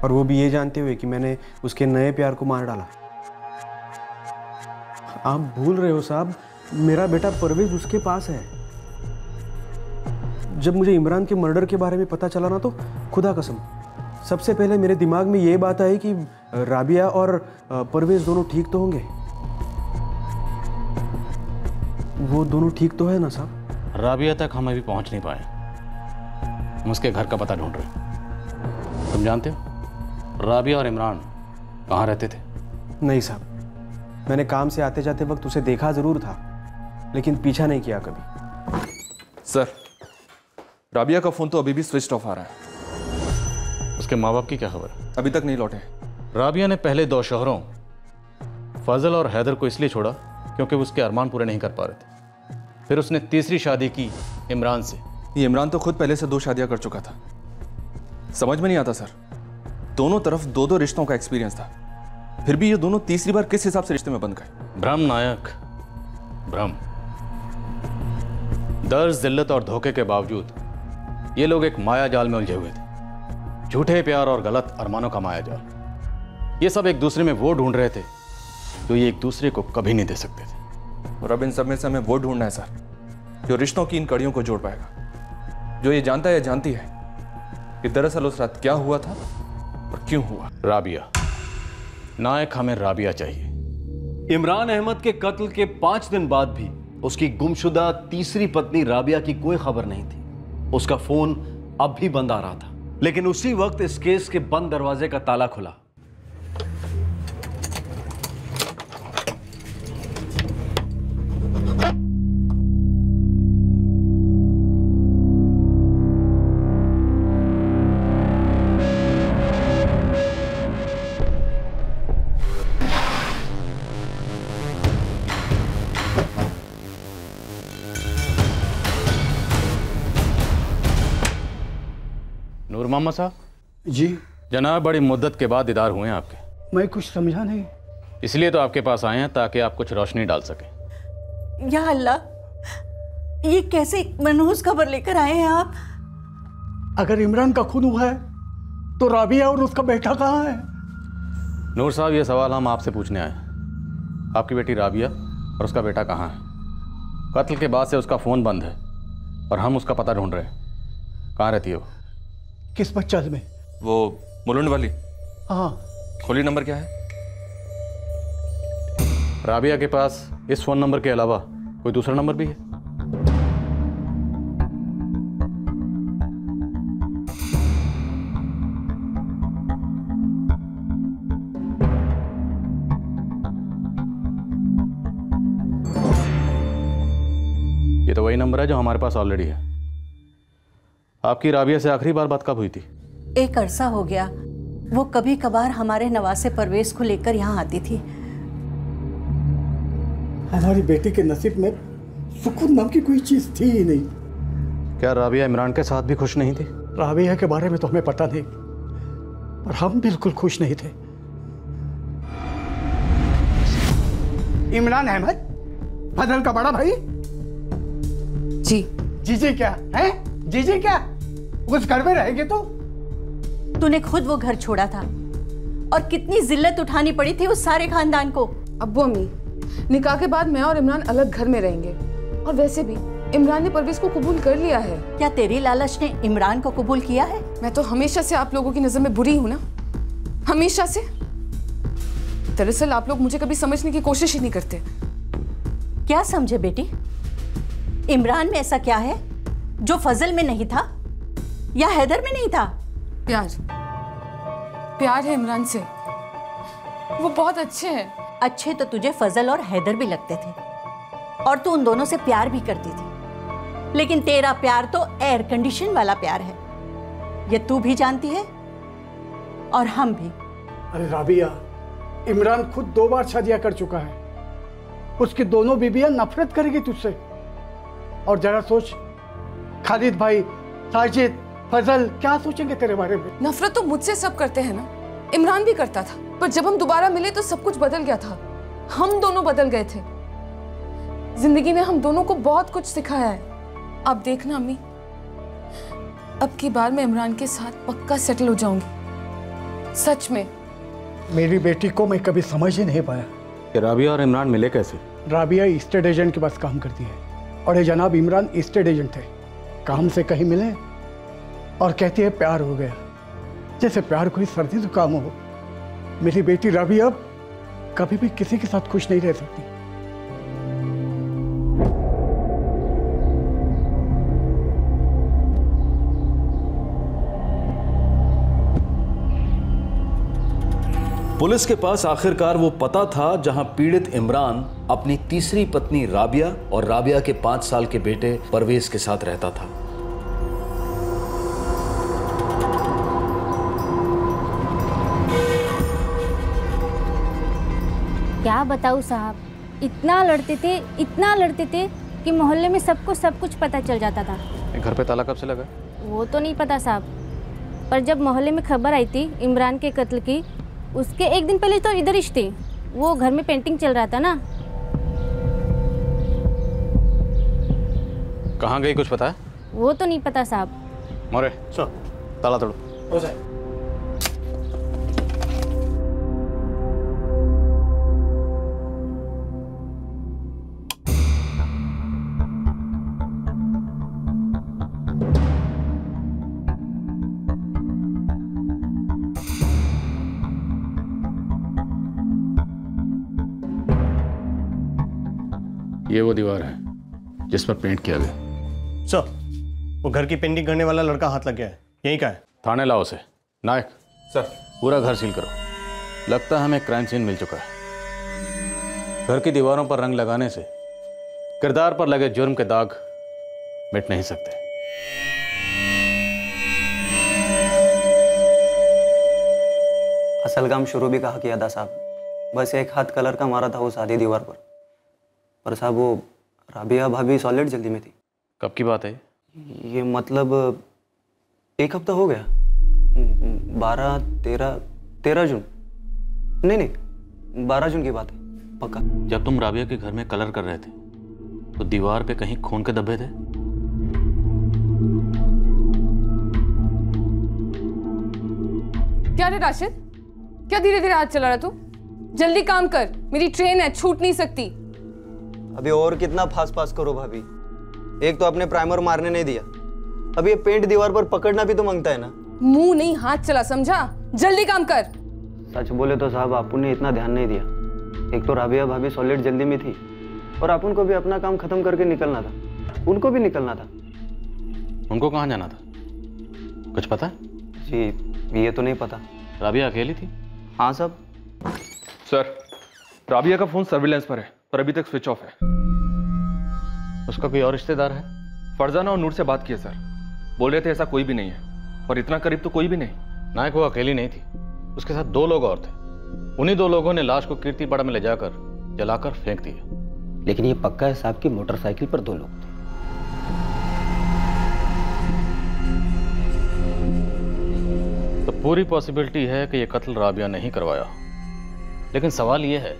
और वो भी ये जानते हुए कि मैंने उसके नए प्यार को मार डाला। आप भूल रहे हो साहब, मेरा बेटा परवेज उसके पास है। जब मुझे इमरान के मर्डर के बारे में पता चला ना, तो खुदा कसम सबसे पहले मेरे दिमाग में ये बात आई कि राबिया और परवेज दोनों ठीक तो होंगे। वो दोनों ठीक तो है ना साहब? राबिया तक हम अभी पहुंच नहीं पाए, हम उसके घर का पता ढूंढ रहे हैं। तुम जानते हो राबिया और इमरान कहाँ रहते थे? नहीं साहब, मैंने काम से आते जाते वक्त उसे देखा जरूर था, लेकिन पीछा नहीं किया कभी। सर, राबिया का फोन तो अभी भी स्विच ऑफ आ रहा है। उसके माँ बाप की क्या खबर? अभी तक नहीं लौटे। राबिया ने पहले दो शौहरों फजल और हैदर को इसलिए छोड़ा क्योंकि वो उसके अरमान पूरे नहीं कर पा रहे थे। फिर उसने तीसरी शादी की इमरान से। ये इमरान तो खुद पहले से 2 शादियां कर चुका था। समझ में नहीं आता सर, दोनों तरफ 2-2 रिश्तों का एक्सपीरियंस था, फिर भी ये दोनों तीसरी बार किस हिसाब से रिश्ते में बंध गए? भ्रम नायक, भ्रम। दर्द, जिल्लत और धोखे के बावजूद ये लोग एक माया जाल में उलझे हुए थे, झूठे प्यार और गलत अरमानों का माया जाल। ये सब एक दूसरे में वो ढूंढ रहे थे जो ये एक दूसरे को कभी नहीं दे सकते थे। और अब इन सब में से हमें वो ढूंढना है सर जो रिश्तों की इन कड़ियों को जोड़ पाएगा, जो ये जानता है या जानती है कि दरअसल उस रात क्या हुआ था और क्यों हुआ। राबिया, नायक हमें राबिया चाहिए। इमरान अहमद के कत्ल के 5 दिन बाद भी उसकी गुमशुदा तीसरी पत्नी राबिया की कोई खबर नहीं थी। उसका फोन अब भी बंद आ रहा था, लेकिन उसी वक्त इस केस के बंद दरवाजे का ताला खुला। नूर मोहम्मद साहब जी जनाब, बड़ी मुद्दत के बाद दीदार हुए हैं आपके। मैं कुछ समझा नहीं। इसलिए तो आपके पास आए हैं ताकि आप कुछ रोशनी डाल सकें। या अल्लाह, ये कैसे मनहूस खबर लेकर आए हैं आप? अगर इमरान का खून हुआ है तो राबिया और उसका बेटा कहाँ है? नूर साहब, ये सवाल हम आपसे पूछने आए। आपकी बेटी राबिया और उसका बेटा कहाँ है? कत्ल के बाद से उसका फ़ोन बंद है और हम उसका पता ढूंढ रहे हैं। कहाँ रहती है वो? किस बच्चल में? वो मुलुंड वाली? हाँ, खोलिए, नंबर क्या है? राबिया के पास इस फोन नंबर के अलावा कोई दूसरा नंबर भी है? ये तो वही नंबर है जो हमारे पास ऑलरेडी है। आपकी राबिया से आखिरी बार बात कब हुई थी? एक अरसा हो गया। वो कभी कभार हमारे नवासे परवेज को लेकर यहाँ आती थी। हमारी बेटी के नसीब में सुकून नाम की कोई चीज थी ही नहीं। क्या राबिया इमरान के साथ भी खुश नहीं थी? राबिया के बारे में तो हमें पता नहीं, पर हम बिल्कुल खुश नहीं थे। इमरान अहमद, फजल का बड़ा भाई? जी। जीजी क्या है? जीजी क्या? उस घर में रहेगी तो? तूने खुद वो घर छोड़ा था और कितनी जिल्लत उठानी पड़ी थी उस सारे खानदान को। अब्बू अम्मी, निकाह के बाद मैं और इमरान अलग घर में रहेंगे, और वैसे भी इमरान ने परवेज को कबूल कर लिया है। क्या तेरी लालच ने इमरान को कबूल किया है? मैं तो हमेशा से आप लोगों की नजर में बुरी हूं ना, हमेशा से। दरअसल आप लोग मुझे कभी समझने की कोशिश ही नहीं करते। क्या समझे बेटी? इमरान में ऐसा क्या है जो फजल में नहीं था या हैदर में नहीं था? प्यार है इमरान से, वो बहुत अच्छे हैं। अच्छे तो तुझे फजल और हैदर भी लगते थे, और तू उन दोनों से प्यार भी करती थी, लेकिन तेरा प्यार तो एयर कंडीशन वाला प्यार है, ये तू भी जानती है और हम भी। अरे राबिया, इमरान खुद 2 बार शादियां कर चुका है। उसकी दोनों बीबियां नफरत करेगी तुझसे। और जरा सोच, खालिद भाई, साजिद, फजल क्या सोचेंगे तेरे बारे में? नफरत तो मुझसे सब करते हैं ना, इमरान भी करता था, पर जब हम दोबारा मिले तो सब कुछ बदल गया था। हम दोनों बदल गए थे। जिंदगी ने हम दोनों को बहुत कुछ सिखाया है। अब देखना अम्मी, अब की बार मैं इमरान के साथ पक्का सेटल हो जाऊंगी, सच में। मेरी बेटी को मैं कभी समझ ही नहीं पाया कि राबिया और इमरान मिले कैसे। राबिया स्टेट एजेंट के पास काम करती है और ये जनाब इमरान स्टेट एजेंट थे। काम से कहीं मिले और कहती है प्यार हो गया, जैसे प्यार कोई सर्दी जुकाम हो। मेरी बेटी राबिया अब कभी भी किसी के साथ खुश नहीं रह सकती। पुलिस के पास आखिरकार वो पता था जहां पीड़ित इमरान अपनी तीसरी पत्नी राबिया और राबिया के 5 साल के बेटे परवेज के साथ रहता था। क्या बताऊं साहब, इतना लड़ते थे कि मोहल्ले में सबको सब कुछ पता चल जाता था। घर पे ताला कब से लगा? वो तो नहीं पता साहब, पर जब मोहल्ले में खबर आई थी इमरान के कत्ल की, उसके एक दिन पहले तो इधर ही थी। वो घर में पेंटिंग चल रहा था ना। कहाँ गई कुछ पता है? वो तो नहीं पता साहब। मोरे चलो ताला तोड़ो। हो जाए। ये वो दीवार है जिस पर पेंट किया गया। सर, वो घर की पेंटिंग करने वाला लड़का हाथ लग गया है, यहीं का है। थाने लाओ उसे। नायक सर, पूरा घर सील करो। लगता है हमें क्राइम सीन मिल चुका है। घर की दीवारों पर रंग लगाने से किरदार पर लगे जुर्म के दाग मिट नहीं सकते। असल काम शुरू भी कहा किया था साहब, बस एक हाथ कलर का मारा था उस आधी दीवार पर साहब वो राबिया भाभी सॉलिड जल्दी में थी। कब की बात है ये? मतलब 1 हफ्ता हो गया। 13 जून, नहीं 12 जून की बात है पक्का। जब तुम राबिया के घर में कलर कर रहे थे तो दीवार पे कहीं खून के धब्बे थे? क्या रे राशिद, क्या धीरे धीरे हाथ चला रहा तू? जल्दी काम कर, मेरी ट्रेन है, छूट नहीं सकती। अभी और कितना फास्ट करो भाभी, एक तो आपने प्राइमर मारने नहीं दिया, अब ये पेंट दीवार पर पकड़ना भी तो मांगता है ना। मुंह नहीं हाथ चला, समझा? जल्दी काम कर। सच बोले तो साहब आपू ने इतना ध्यान नहीं दिया। एक तो राबिया भाभी सॉलिड जल्दी में थी और अपन को भी अपना काम खत्म करके निकलना था, उनको भी निकलना था। उनको कहाँ जाना था, कुछ पता है? जी ये तो नहीं पता। राबिया अकेली थी? हाँ साहब। सर, राबिया का फोन सर्विलेंस पर है पर अभी तक स्विच ऑफ है। उसका कोई और रिश्तेदार है? फरजाना और नूर से बात की है सर, बोल रहे थे ऐसा कोई भी नहीं है और इतना करीब तो कोई भी नहीं। नायक वो अकेली नहीं थी, उसके साथ 2 लोग और थे। उन्हीं 2 लोगों ने लाश को कीर्तिपाड़ा में ले जाकर जलाकर फेंक दिया। लेकिन ये पक्का है साहब कि मोटरसाइकिल पर 2 लोग थे। तो पूरी पॉसिबिलिटी है कि यह कत्ल राबिया ने ही करवाया। लेकिन सवाल यह है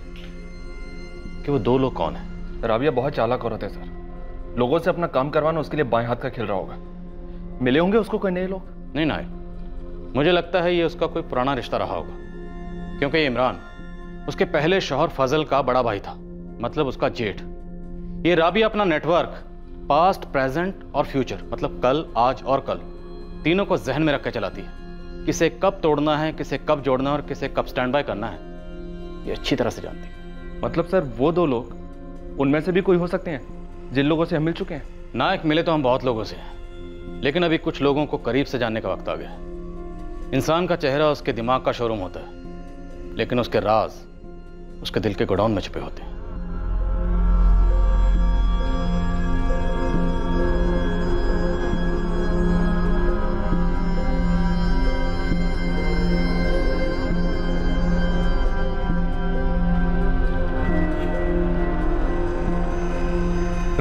कि वो 2 लोग कौन है? राबिया बहुत चालाक औरत है सर, लोगों से अपना काम करवाना उसके लिए बाएं हाथ का खेल रहा होगा। मिले होंगे उसको कोई नए लोग? नहीं नायक, मुझे लगता है ये उसका कोई पुराना रिश्ता रहा होगा, क्योंकि इमरान उसके पहले शौहर फजल का बड़ा भाई था, मतलब उसका जेठ। ये राबिया अपना नेटवर्क पास्ट, प्रेजेंट और फ्यूचर, मतलब कल, आज और कल, तीनों को जहन में रख के चलाती है। किसे कब तोड़ना है, किसे कब जोड़ना है और किसे कब स्टैंड बाय करना है, ये अच्छी तरह से जानती है। मतलब सर वो 2 लोग, उनमें से भी कोई हो सकते हैं जिन लोगों से हम मिल चुके हैं? नायक, मिले तो हम बहुत लोगों से हैं, लेकिन अभी कुछ लोगों को करीब से जानने का वक्त आ गया है। इंसान का चेहरा उसके दिमाग का शोरूम होता है, लेकिन उसके राज उसके दिल के गोडाउन में छुपे होते हैं।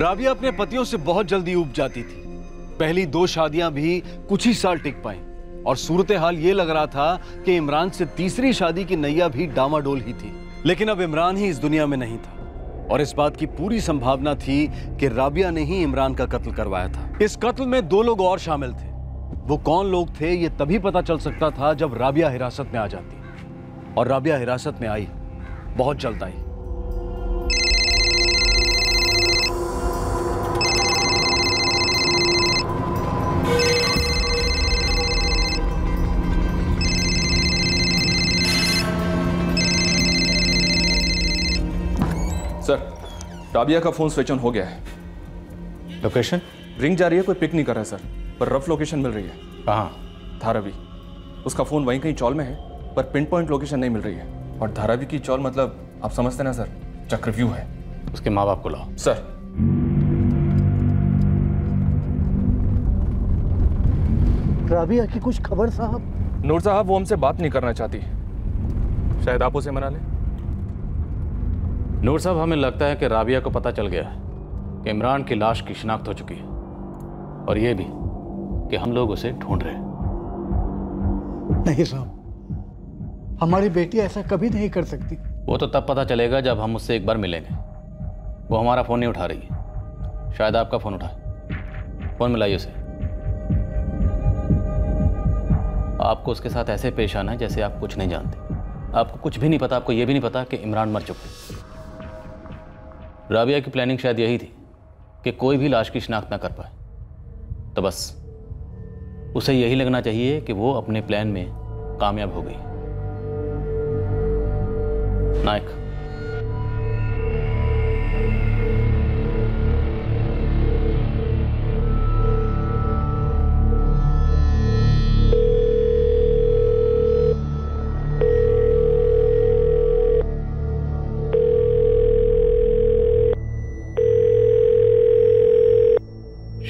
राबिया अपने पतियों से बहुत जल्दी ऊब जाती थी। पहली 2 शादियां भी कुछ ही साल टिक पाई और सूरत हाल ये लग रहा था कि इमरान से तीसरी शादी की नैया भी डामाडोल ही थी। लेकिन अब इमरान ही इस दुनिया में नहीं था और इस बात की पूरी संभावना थी कि राबिया ने ही इमरान का कत्ल करवाया था। इस कत्ल में 2 लोग और शामिल थे। वो कौन लोग थे ये तभी पता चल सकता था जब राबिया हिरासत में आ जाती, और राबिया हिरासत में आई, बहुत जल्द आई। सर, राबिया का फोन स्विच ऑन हो गया है। लोकेशन? रिंग जा रही है, कोई पिक नहीं कर रहा है सर, पर रफ लोकेशन मिल रही है। कहाँ? धारावी। उसका फोन वहीं कहीं चौल में है, पर पिन पॉइंट लोकेशन नहीं मिल रही है। और धारावी की चौल मतलब आप समझते ना सर, चक्रव्यूह है। उसके माँ बाप को लाओ। सर। राबिया की कुछ खबर साहब? नूर साहब वो हमसे बात नहीं करना चाहती, शायद आप उसे मना लें। नूर साहब, हमें लगता है कि राबिया को पता चल गया है कि इमरान की लाश की शिनाख्त हो चुकी है, और यह भी कि हम लोग उसे ढूंढ रहे हैं। नहीं साहब, हमारी बेटी ऐसा कभी नहीं कर सकती। वो तो तब पता चलेगा जब हम उससे एक बार मिलेंगे। वो हमारा फ़ोन नहीं उठा रही है, शायद आपका फ़ोन उठाए। फ़ोन मिलाइए उसे। आपको उसके साथ ऐसे पेश आना है जैसे आप कुछ नहीं जानते। आपको कुछ भी नहीं पता, आपको यह भी नहीं पता कि इमरान मर चुके। राबिया की प्लानिंग शायद यही थी कि कोई भी लाश की शिनाख्त ना कर पाए, तो बस उसे यही लगना चाहिए कि वो अपने प्लान में कामयाब हो गई। नायक,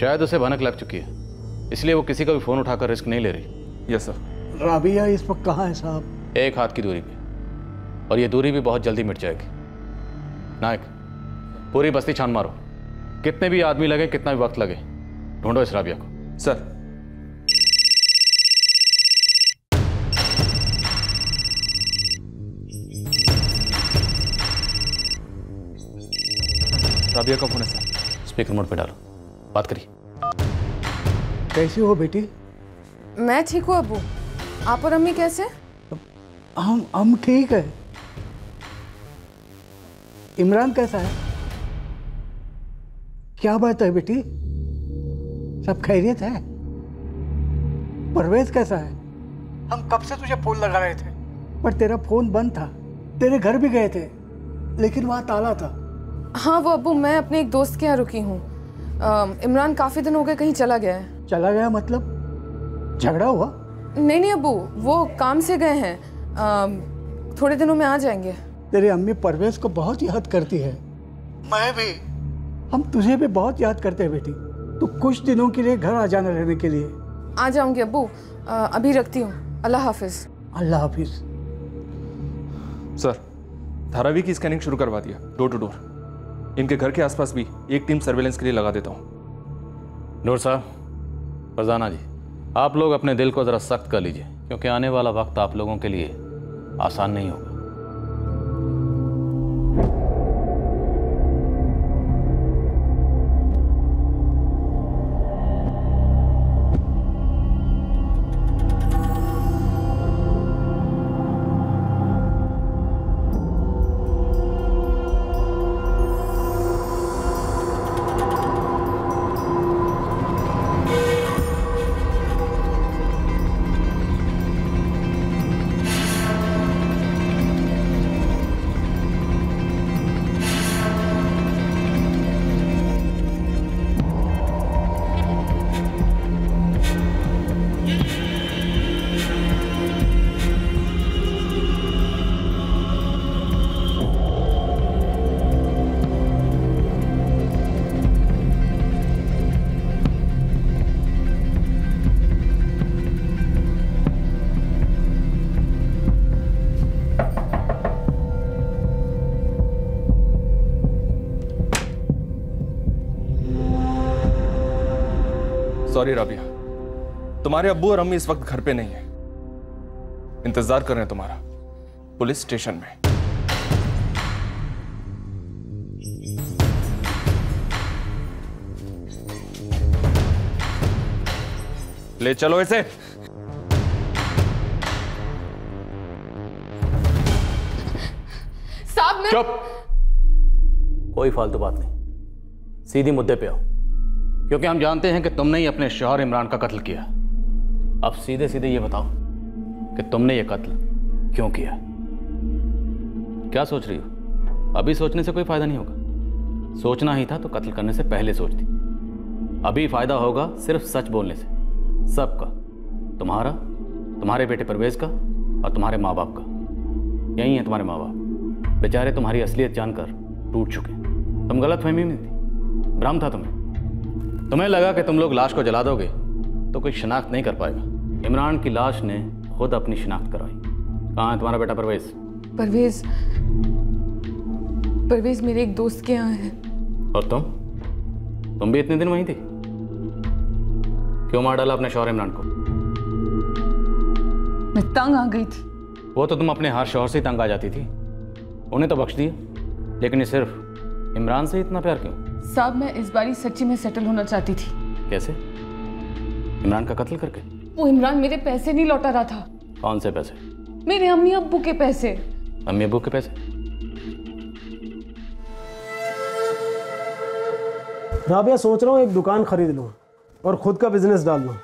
शायद उसे भनक लग चुकी है, इसलिए वो किसी का भी फोन उठाकर रिस्क नहीं ले रही। Yes sir. राबिया इस वक्त कहाँ है साहब? 1 हाथ की दूरी पे, और ये दूरी भी बहुत जल्दी मिट जाएगी। नायक, पूरी बस्ती छान मारो, कितने भी आदमी लगे, कितना भी वक्त लगे, ढूंढो इस राबिया को। सर। राबिया का फोन है सर। स्पीकर मोड पे डालो, बात करिए। कैसी हो बेटी? मैं ठीक हूँ अब्बू, आप और अम्मी कैसे? हम ठीक है। इमरान कैसा है? क्या बात है बेटी, सब खैरियत है? परवेज कैसा है? हम कब से तुझे फोन लगा रहे थे, पर तेरा फोन बंद था। तेरे घर भी गए थे लेकिन वहाँ ताला था। हाँ वो अब्बू, मैं अपने एक दोस्त के यहाँ रुकी हूँ। इमरान काफ़ी दिन हो गए कहीं चला गया है। चला गया मतलब झगड़ा हुआ? नहीं नहीं अब्बू, वो काम से गए हैं, थोड़े दिनों में आ जाएंगे। तेरी अम्मी परवेज को बहुत याद करती है। मैं भी। हम तुझे भी बहुत याद करते हैं बेटी। तू कुछ दिनों के लिए घर आ जाना रहने के लिए। आ जाऊंगी अब्बू, अभी रखती हूँ। अल्लाह हाफिज। अल्लाह हाफिज। सर, धारावी की स्कैनिंग शुरू करवा दिया, डोर टू डोर। इनके घर के आसपास भी एक टीम सर्वेलेंस के लिए लगा देता हूँ। नूर साहब, फरजाना जी, आप लोग अपने दिल को ज़रा सख्त कर लीजिए, क्योंकि आने वाला वक्त आप लोगों के लिए आसान नहीं होगा। सॉरी राबिया, तुम्हारे अब्बू और अम्मी इस वक्त घर पे नहीं है, इंतजार कर रहे हैं तुम्हारा पुलिस स्टेशन में। ले चलो इसे। साहब मैं... चुप, कोई फालतू बात नहीं, सीधी मुद्दे पे आओ, क्योंकि हम जानते हैं कि तुमने ही अपने शौहर इमरान का कत्ल किया। अब सीधे सीधे ये बताओ कि तुमने ये कत्ल क्यों किया। क्या सोच रही हो? अभी सोचने से कोई फायदा नहीं होगा। सोचना ही था तो कत्ल करने से पहले सोचती। अभी फायदा होगा सिर्फ सच बोलने से, सबका, तुम्हारा, तुम्हारे बेटे परवेज का और तुम्हारे माँ बाप का। यही है तुम्हारे माँ बाप, बेचारे तुम्हारी असलियत जानकर टूट चुके। तुम गलतफहमी में थी, भ्रम था तुम्हें लगा कि तुम लोग लाश को जला दोगे तो कोई शिनाख्त नहीं कर पाएगा। इमरान की लाश ने खुद अपनी शिनाख्त करवाई। कहाँ है तुम्हारा बेटा परवेज? परवेज मेरे एक दोस्त के यहाँ है। और तुम भी इतने दिन वहीं थी? क्यों मार डाला अपने शौहर इमरान को? मैं तंग आ गई थी। वो तो तुम अपने हर शौहर से ही तंग आ जाती थी, उन्हें तो बख्श दिया, लेकिन ये सिर्फ इमरान से इतना प्यार क्यों? साहब मैं इस बारी सच्ची में सेटल होना चाहती थी। कैसे? इमरान का कत्ल करके? वो इमरान मेरे पैसे नहीं लौटा रहा था। कौन से पैसे? मेरे अम्मी अब्बू के पैसे। अम्मी अब्बू के पैसे? राबिया, सोच रहा हूँ एक दुकान खरीद लूँ और खुद का बिजनेस डाल लूँ।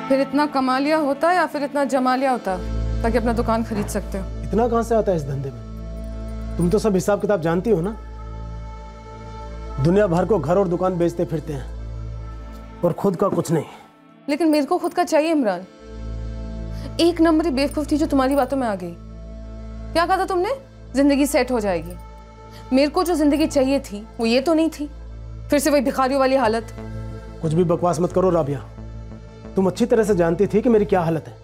फिर इतना कमा लिया होता या फिर इतना जमा लिया होता ताकि अपना दुकान खरीद सकते हो? इतना कहाँ से आता है इस धंधे में? तुम तो सब हिसाब किताब जानती हो ना। दुनिया भर को घर और दुकान बेचते फिरते हैं और खुद का कुछ नहीं। लेकिन मेरे को खुद का चाहिए इमरान। एक नंबर बेवकूफ थी जो तुम्हारी बातों में आ गई। क्या कहा था तुमने? जिंदगी सेट हो जाएगी। मेरे को जो जिंदगी चाहिए थी वो ये तो नहीं थी, फिर से वही भिखारियों वाली हालत। कुछ भी बकवास मत करो राबिया, तुम अच्छी तरह से जानती थी कि मेरी क्या हालत है,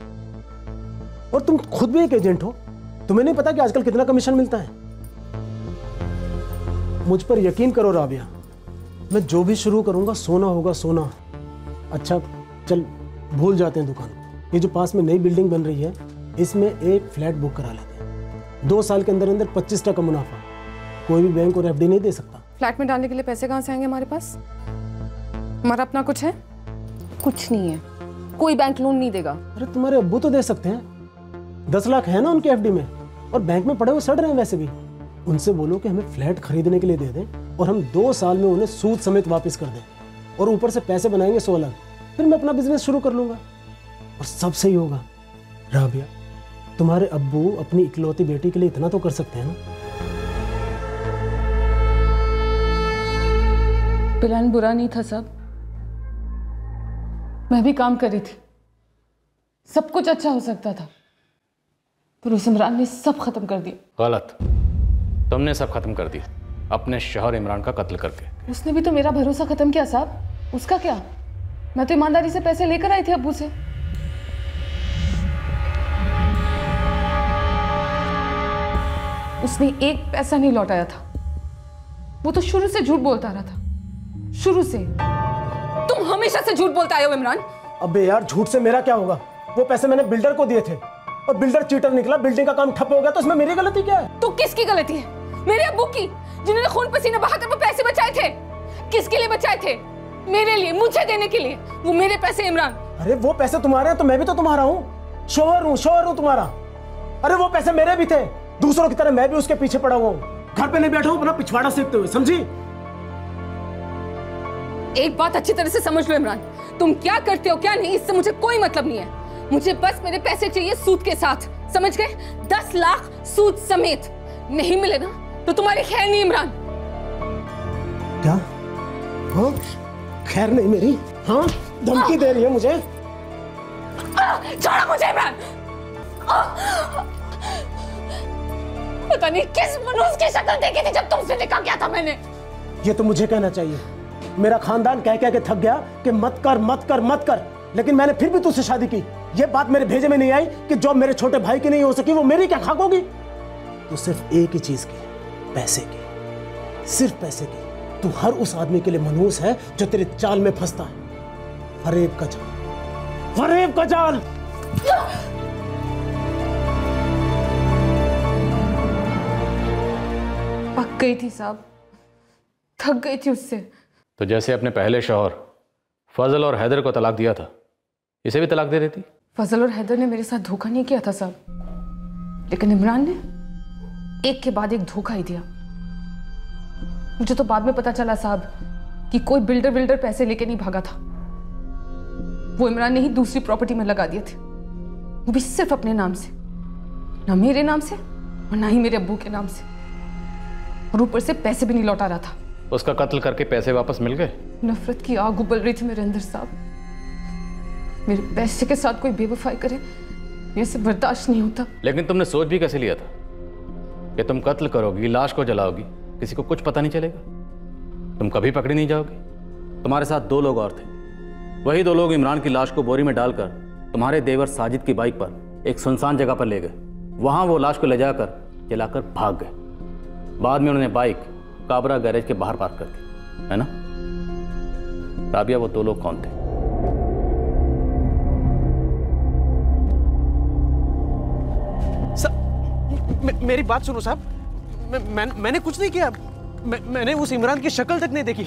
और तुम खुद भी एक एजेंट हो। तुम्हें नहीं पता कि आजकल कितना कमीशन मिलता है? मुझ पर यकीन करो राबिया, मैं जो भी शुरू करूंगा सोना होगा सोना। अच्छा चल भूल जाते हैं दुकान। ये जो पास में नई बिल्डिंग बन रही है इसमें एक फ्लैट बुक करा लेते हैं। 2 साल के अंदर अंदर 25% मुनाफा। कोई भी बैंक और एफडी नहीं दे सकता। फ्लैट में डालने के लिए पैसे कहाँ से आएंगे हमारे पास? हमारा अपना कुछ है? कुछ नहीं है, कोई बैंक लोन नहीं देगा। अरे तुम्हारे अब्बू तो दे सकते हैं, 10 लाख है ना उनके एफडी में, और बैंक में पड़े हुए सड़ रहे हैं वैसे भी। उनसे बोलो कि हमें फ्लैट खरीदने के लिए दे दें और हम 2 साल में उन्हें सूद समेत वापस कर दें, और ऊपर से पैसे बनाएंगे 100 लाख। फिर मैं अपना बिजनेस शुरू कर लूंगा और सब सही होगा। राबिया, तुम्हारे अब्बू अपनी इकलौती बेटी के लिए इतना तो कर सकते हैं ना। प्लान बुरा नहीं था साहब, मैं भी काम कर रही थी, सब कुछ अच्छा हो सकता था, पर उस इमरान ने सब खत्म कर दिया। गलत, तुमने सब खत्म कर दिया अपने शौहर इमरान का कत्ल करके। उसने भी तो मेरा भरोसा खत्म किया साहब, उसका क्या? मैं तो ईमानदारी से पैसे लेकर आई थी अब्बू से। उसने एक पैसा नहीं लौटाया था, वो तो शुरू से झूठ बोलता रहा था, शुरू से। तुम हमेशा से झूठ बोलता आए हो इमरान। अबे यार, झूठ से मेरा क्या होगा? वो पैसे मैंने बिल्डर को दिए थे और बिल्डर चीटर निकला, बिल्डिंग का काम ठप हो गया, तो इसमें मेरी गलती क्या है? तो किसकी गलती है? मेरे अब्बू की, जिन्होंने खून पसीना बहाकर वो पैसे बचाए थे। किसके लिए बचाए थे? मेरे लिए, मुझे देने के लिए। वो मेरे पैसे इमरान। अरे वो पैसे तुम्हारे हैं तो मैं भी तो तुम्हारा हूँ, शोहर हूँ तुम्हारा। अरे वो पैसे मेरे भी थे, दूसरों की तरह मैं भी उसके पीछे पड़ा हुआ हूँ, घर पे नहीं बैठा हूँ अपना पिछवाड़ा सेकते हुए, समझी? एक बात अच्छी तरह से समझ लो इमरान, तुम क्या करते हो क्या नहीं इससे मुझे कोई मतलब नहीं है। मुझे बस मेरे पैसे चाहिए सूद के साथ, समझ गए? 10 लाख सूद समेत। नहीं मिले ना तो तुम्हारी खैर नहीं इमरान। क्या? हाँ? खैर नहीं मेरी? हाँ? धमकी दे रही है मुझे? छोड़ो मुझे इमरान। पता नहीं किस मनुष्य की शक्ल देखी थी जब तुमसे निकाह किया था मैंने। ये तो मुझे कहना चाहिए, मेरा खानदान कह के थक गया कि मत कर मत कर मत कर, लेकिन मैंने फिर भी तुझसे शादी की। ये बात मेरे भेजे में नहीं आई कि जो मेरे छोटे भाई की नहीं हो सकी वो मेरी क्या खाक होगी? तो सिर्फ एक ही चीज की, पैसे की, सिर्फ पैसे की। तू हर उस आदमी के लिए मनहूस है जो तेरे चाल में फंसता है। फरेब का जाल, फरेब का जाल। पक गई थी साहब, थक गई थी उससे। तो जैसे अपने पहले शौहर फजल और हैदर को तलाक दिया था, इसे भी तलाक दे देती। फजल और हैदर ने मेरे साथ धोखा नहीं किया था साहब, लेकिन इमरान ने एक के बाद एक धोखा ही दिया। मुझे तो बाद में पता चला साहब कि कोई बिल्डर पैसे लेके नहीं भागा था, वो इमरान ने ही दूसरी प्रॉपर्टी में लगा दिए थे, वो भी सिर्फ अपने नाम से, ना मेरे नाम से और ना ही मेरे अब्बू के नाम से, और ऊपर से पैसे भी नहीं लौटा रहा था। उसका कत्ल करके पैसे वापस मिल गए? नफरत की आग उबल रही थी मेरे अंदर साहब। मेरे पैसे के साथ कोई बेवफाई करे, मेरे से बर्दाश्त नहीं होता। लेकिन तुमने सोच भी कैसे लिया था कि तुम कत्ल करोगी, लाश को जलाओगी, किसी को कुछ पता नहीं चलेगा, तुम कभी पकड़ी नहीं जाओगी? तुम्हारे साथ 2 लोग और थे, वही 2 लोग इमरान की लाश को बोरी में डालकर तुम्हारे देवर साजिद की बाइक पर एक सुनसान जगह पर ले गए। वहां वो लाश को ले जाकर जलाकर भाग गए। बाद में उन्होंने बाइक काबरा गैरेज के बाहर पार्क कर दी, है ना? राबिया, वो 2 लोग कौन थे? मेरी बात सुनो साहब, मैंने कुछ नहीं किया। मैंने उस इमरान की शक्ल तक नहीं देखी।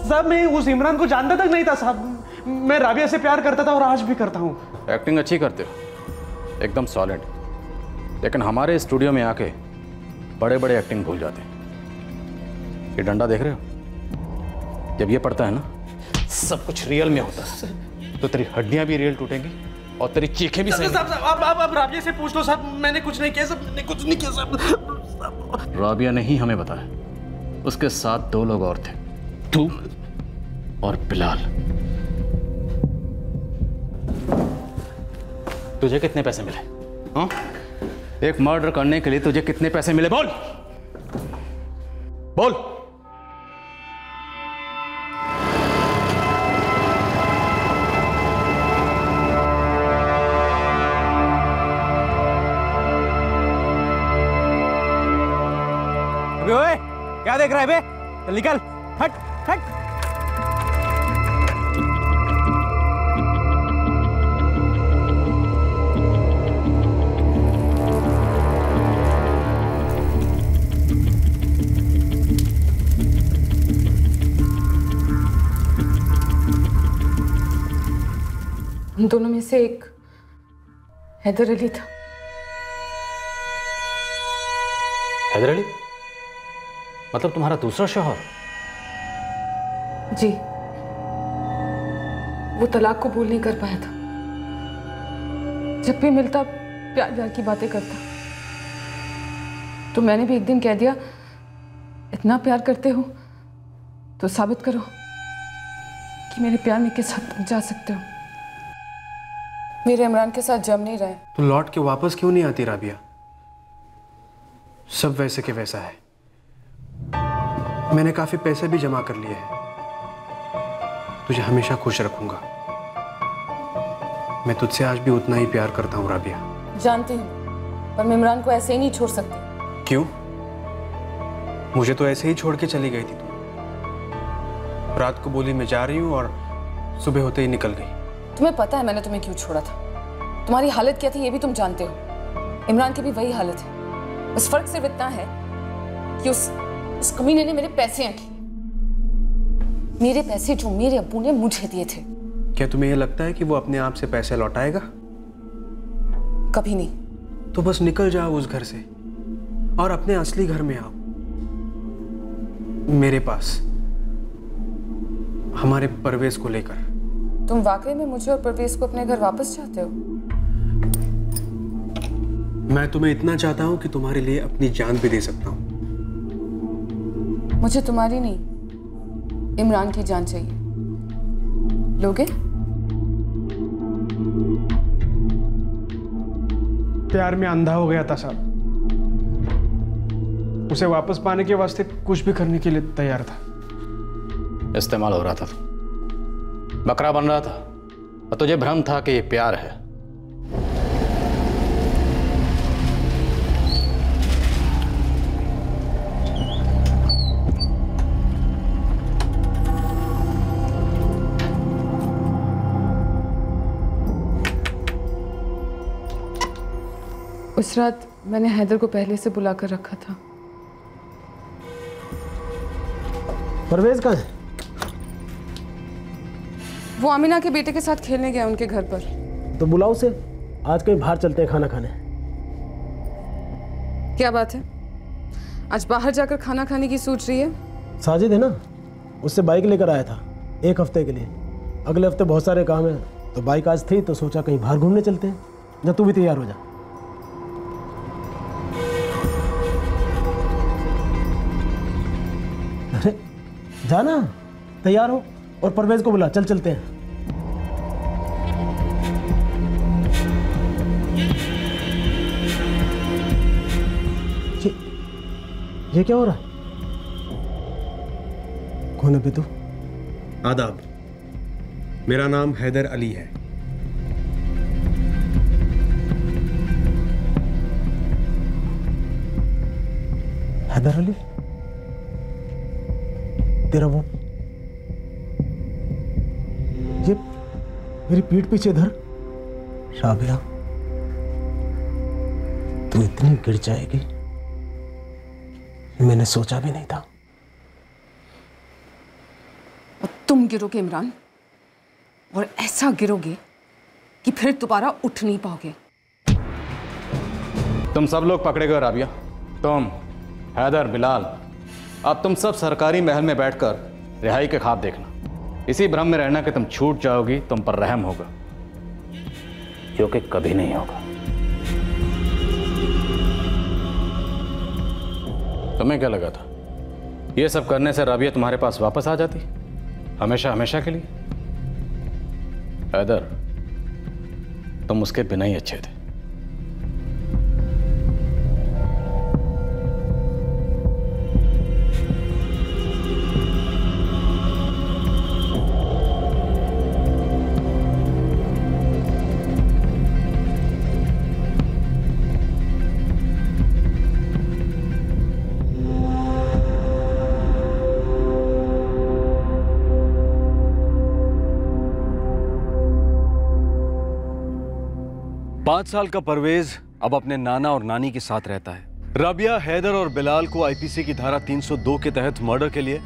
साहब मैं उस इमरान को जानता तक नहीं था साहब। मैं राबिया से प्यार करता था और आज भी करता हूँ। एक्टिंग अच्छी करते हो, एकदम सॉलिड, लेकिन हमारे स्टूडियो में आके बड़े बड़े एक्टिंग भूल जाते हैं। ये डंडा देख रहे हो? जब ये पड़ता है ना, सब कुछ रियल में होता है, तो तेरी हड्डियां भी रियल टूटेंगी और तेरी चीखें भी सही। अब राबिया से पूछ लो साहब, मैंने कुछ नहीं किया साहब, मैंने कुछ नहीं किया साहब। राबिया ने ही हमें बताया, उसके साथ 2 लोग और थे, तू और बिलाल। तुझे कितने पैसे मिले? हाँ? एक मर्डर करने के लिए तुझे कितने पैसे मिले? बोल बोल। अबे ओए, क्या देख रहा है बे? चल निकल, हट हट। हम दोनों में से एक हैदर अली था। हैदर अली? मतलब तुम्हारा दूसरा शौहर? जी, वो तलाक कबूल नहीं कर पाया था। जब भी मिलता प्यार प्यार की बातें करता। तो मैंने भी एक दिन कह दिया, इतना प्यार करते हो तो साबित करो कि मेरे प्यार में किस हद तक जा सकते हो। मेरे इमरान के साथ जम नहीं रहे। तो लौट के वापस क्यों नहीं आती राबिया? सब वैसे के वैसा है। मैंने काफी पैसे भी जमा कर लिए हैं। तुझे हमेशा खुश रखूंगा। मैं तुझसे आज भी उतना ही प्यार करता हूँ राबिया। जानती हूँ, पर मैं इमरान को ऐसे ही नहीं छोड़ सकती। क्यों? मुझे तो ऐसे ही छोड़ के चली गई थी तू। रात को बोली मैं जा रही हूँ और सुबह होते ही निकल गई। तुम्हें पता है मैंने तुम्हें क्यों छोड़ा था? तुम्हारी हालत क्या थी ये भी तुम जानते हो। इमरान की भी वही हालत है। बस फर्क सिर्फ इतना है कि उस कमीने ने मेरे पैसे ऐंठे। मेरे पैसे जो मेरे अब्बू ने मुझे दिए थे। क्या तुम्हें यह लगता है कि वो अपने आप से पैसे लौटाएगा? कभी नहीं। तो बस निकल जाओ उस घर से और अपने असली घर में आओ, मेरे पास, हमारे परवेज को लेकर। तुम वाकई में मुझे और परवेज को अपने घर वापस चाहते हो? मैं तुम्हें इतना चाहता हूं कि तुम्हारे लिए अपनी जान भी दे सकता हूं। मुझे तुम्हारी नहीं, इमरान की जान चाहिए। लोगे? प्यार में अंधा हो गया था साहब। उसे वापस पाने के वास्ते कुछ भी करने के लिए तैयार था। इस्तेमाल हो रहा था, बकरा बन रहा था और तुझे भ्रम था कि ये प्यार है। उस रात मैंने हैदर को पहले से बुला कर रखा था। परवेज कहाँ है? वो आमिना के बेटे के साथ खेलने गया उनके घर पर। तो बुलाओ उसे, आज कहीं बाहर चलते हैं खाना खाने। क्या बात है, आज बाहर जाकर खाना खाने की सोच रही है? साजिद है ना, उससे बाइक लेकर आया था 1 हफ्ते के लिए। अगले हफ्ते बहुत सारे काम हैं, तो बाइक आज थी तो सोचा कहीं बाहर घूमने चलते हैं। जा तू भी तैयार हो जा। अरे जाना, तैयार हो और परवेज को बुला, चल चलते हैं। ये क्या हो रहा है? कौन है बे तू? आदाब, मेरा नाम हैदर अली है। हैदर अली? तेरा वो ये मेरी पीठ पीछे इधर? राबिया, तू इतनी गिर जाएगी मैंने सोचा भी नहीं था। और तुम गिरोगे इमरान, और ऐसा गिरोगे कि फिर दोबारा उठ नहीं पाओगे। तुम सब लोग पकड़े गए राबिया, तुम, हैदर, बिलाल। अब तुम सब सरकारी महल में बैठकर रिहाई के ख्वाब देखना। इसी भ्रम में रहना कि तुम छूट जाओगी, तुम पर रहम होगा, जो कि कभी नहीं होगा। तुम्हें क्या लगा था ये सब करने से राबिया तुम्हारे पास वापस आ जाती हमेशा हमेशा के लिए? हैदर, तुम उसके बिना ही अच्छे थे। पांच साल का परवेज अब अपने नाना और नानी के साथ रहता है। राबिया हैदर और बिलाल को आईपीसी की धारा 302 के तहत मर्डर के लिए,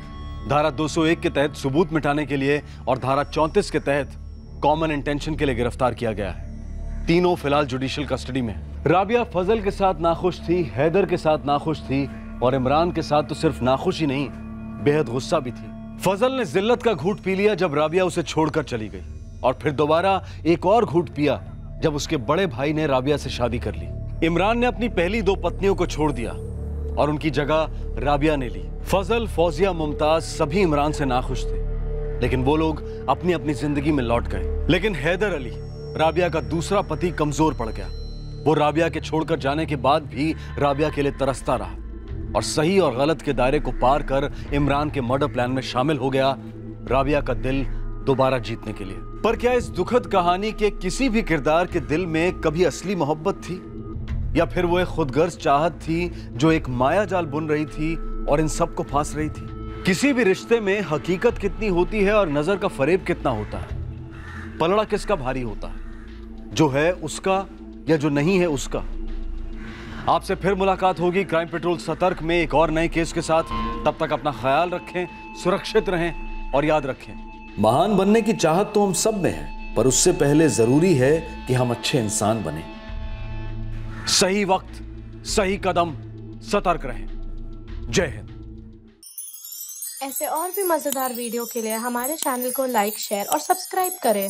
धारा 201 के तहत सबूत मिटाने के लिए और धारा 34 के तहत कॉमन इंटेंशन के लिए गिरफ्तार किया गया है। तीनों फिलहाल जुडिशियल कस्टडी में। राबिया फजल के साथ नाखुश थी, हैदर के साथ नाखुश थी और इमरान के साथ तो सिर्फ नाखुश ही नहीं, बेहद गुस्सा भी थी। फजल ने जिल्लत का घूंट पी लिया जब राबिया उसे छोड़कर चली गई, और फिर दोबारा एक और घूंट पिया जब उसके बड़े भाई ने राबिया से शादी कर ली। इमरान ने अपनी पहली 2 पत्नियों को छोड़ दिया और उनकी जगह राबिया ने ली। फजल, फौजिया, मुमताज सभी इमरान से नाखुश थे, लेकिन वो लोग अपनी अपनी जिंदगी में लौट गए। लेकिन हैदर अली, राबिया का दूसरा पति, कमजोर पड़ गया। वो राबिया के छोड़कर जाने के बाद भी राबिया के लिए तरसता रहा और सही और गलत के दायरे को पार कर इमरान के मर्डर प्लान में शामिल हो गया, राबिया का दिल दोबारा जीतने के लिए। पर क्या इस दुखद कहानी के किसी भी किरदार के दिल में कभी असली मोहब्बत थी, या फिर वो एक खुदगर्ज चाहत थी जो एक माया जाल बुन रही थी और इन सब को फांस रही थी? किसी भी रिश्ते में हकीकत कितनी होती है और नजर का फरेब कितना होता है? पलड़ा किसका भारी होता है, जो है उसका या जो नहीं है उसका? आपसे फिर मुलाकात होगी क्राइम पेट्रोल सतर्क में एक और नए केस के साथ। तब तक अपना ख्याल रखें, सुरक्षित रहें और याद रखें, महान बनने की चाहत तो हम सब में है, पर उससे पहले जरूरी है कि हम अच्छे इंसान बने। सही वक्त, सही कदम, सतर्क रहें। जय हिंद। ऐसे और भी मजेदार वीडियो के लिए हमारे चैनल को लाइक, शेयर और सब्सक्राइब करें।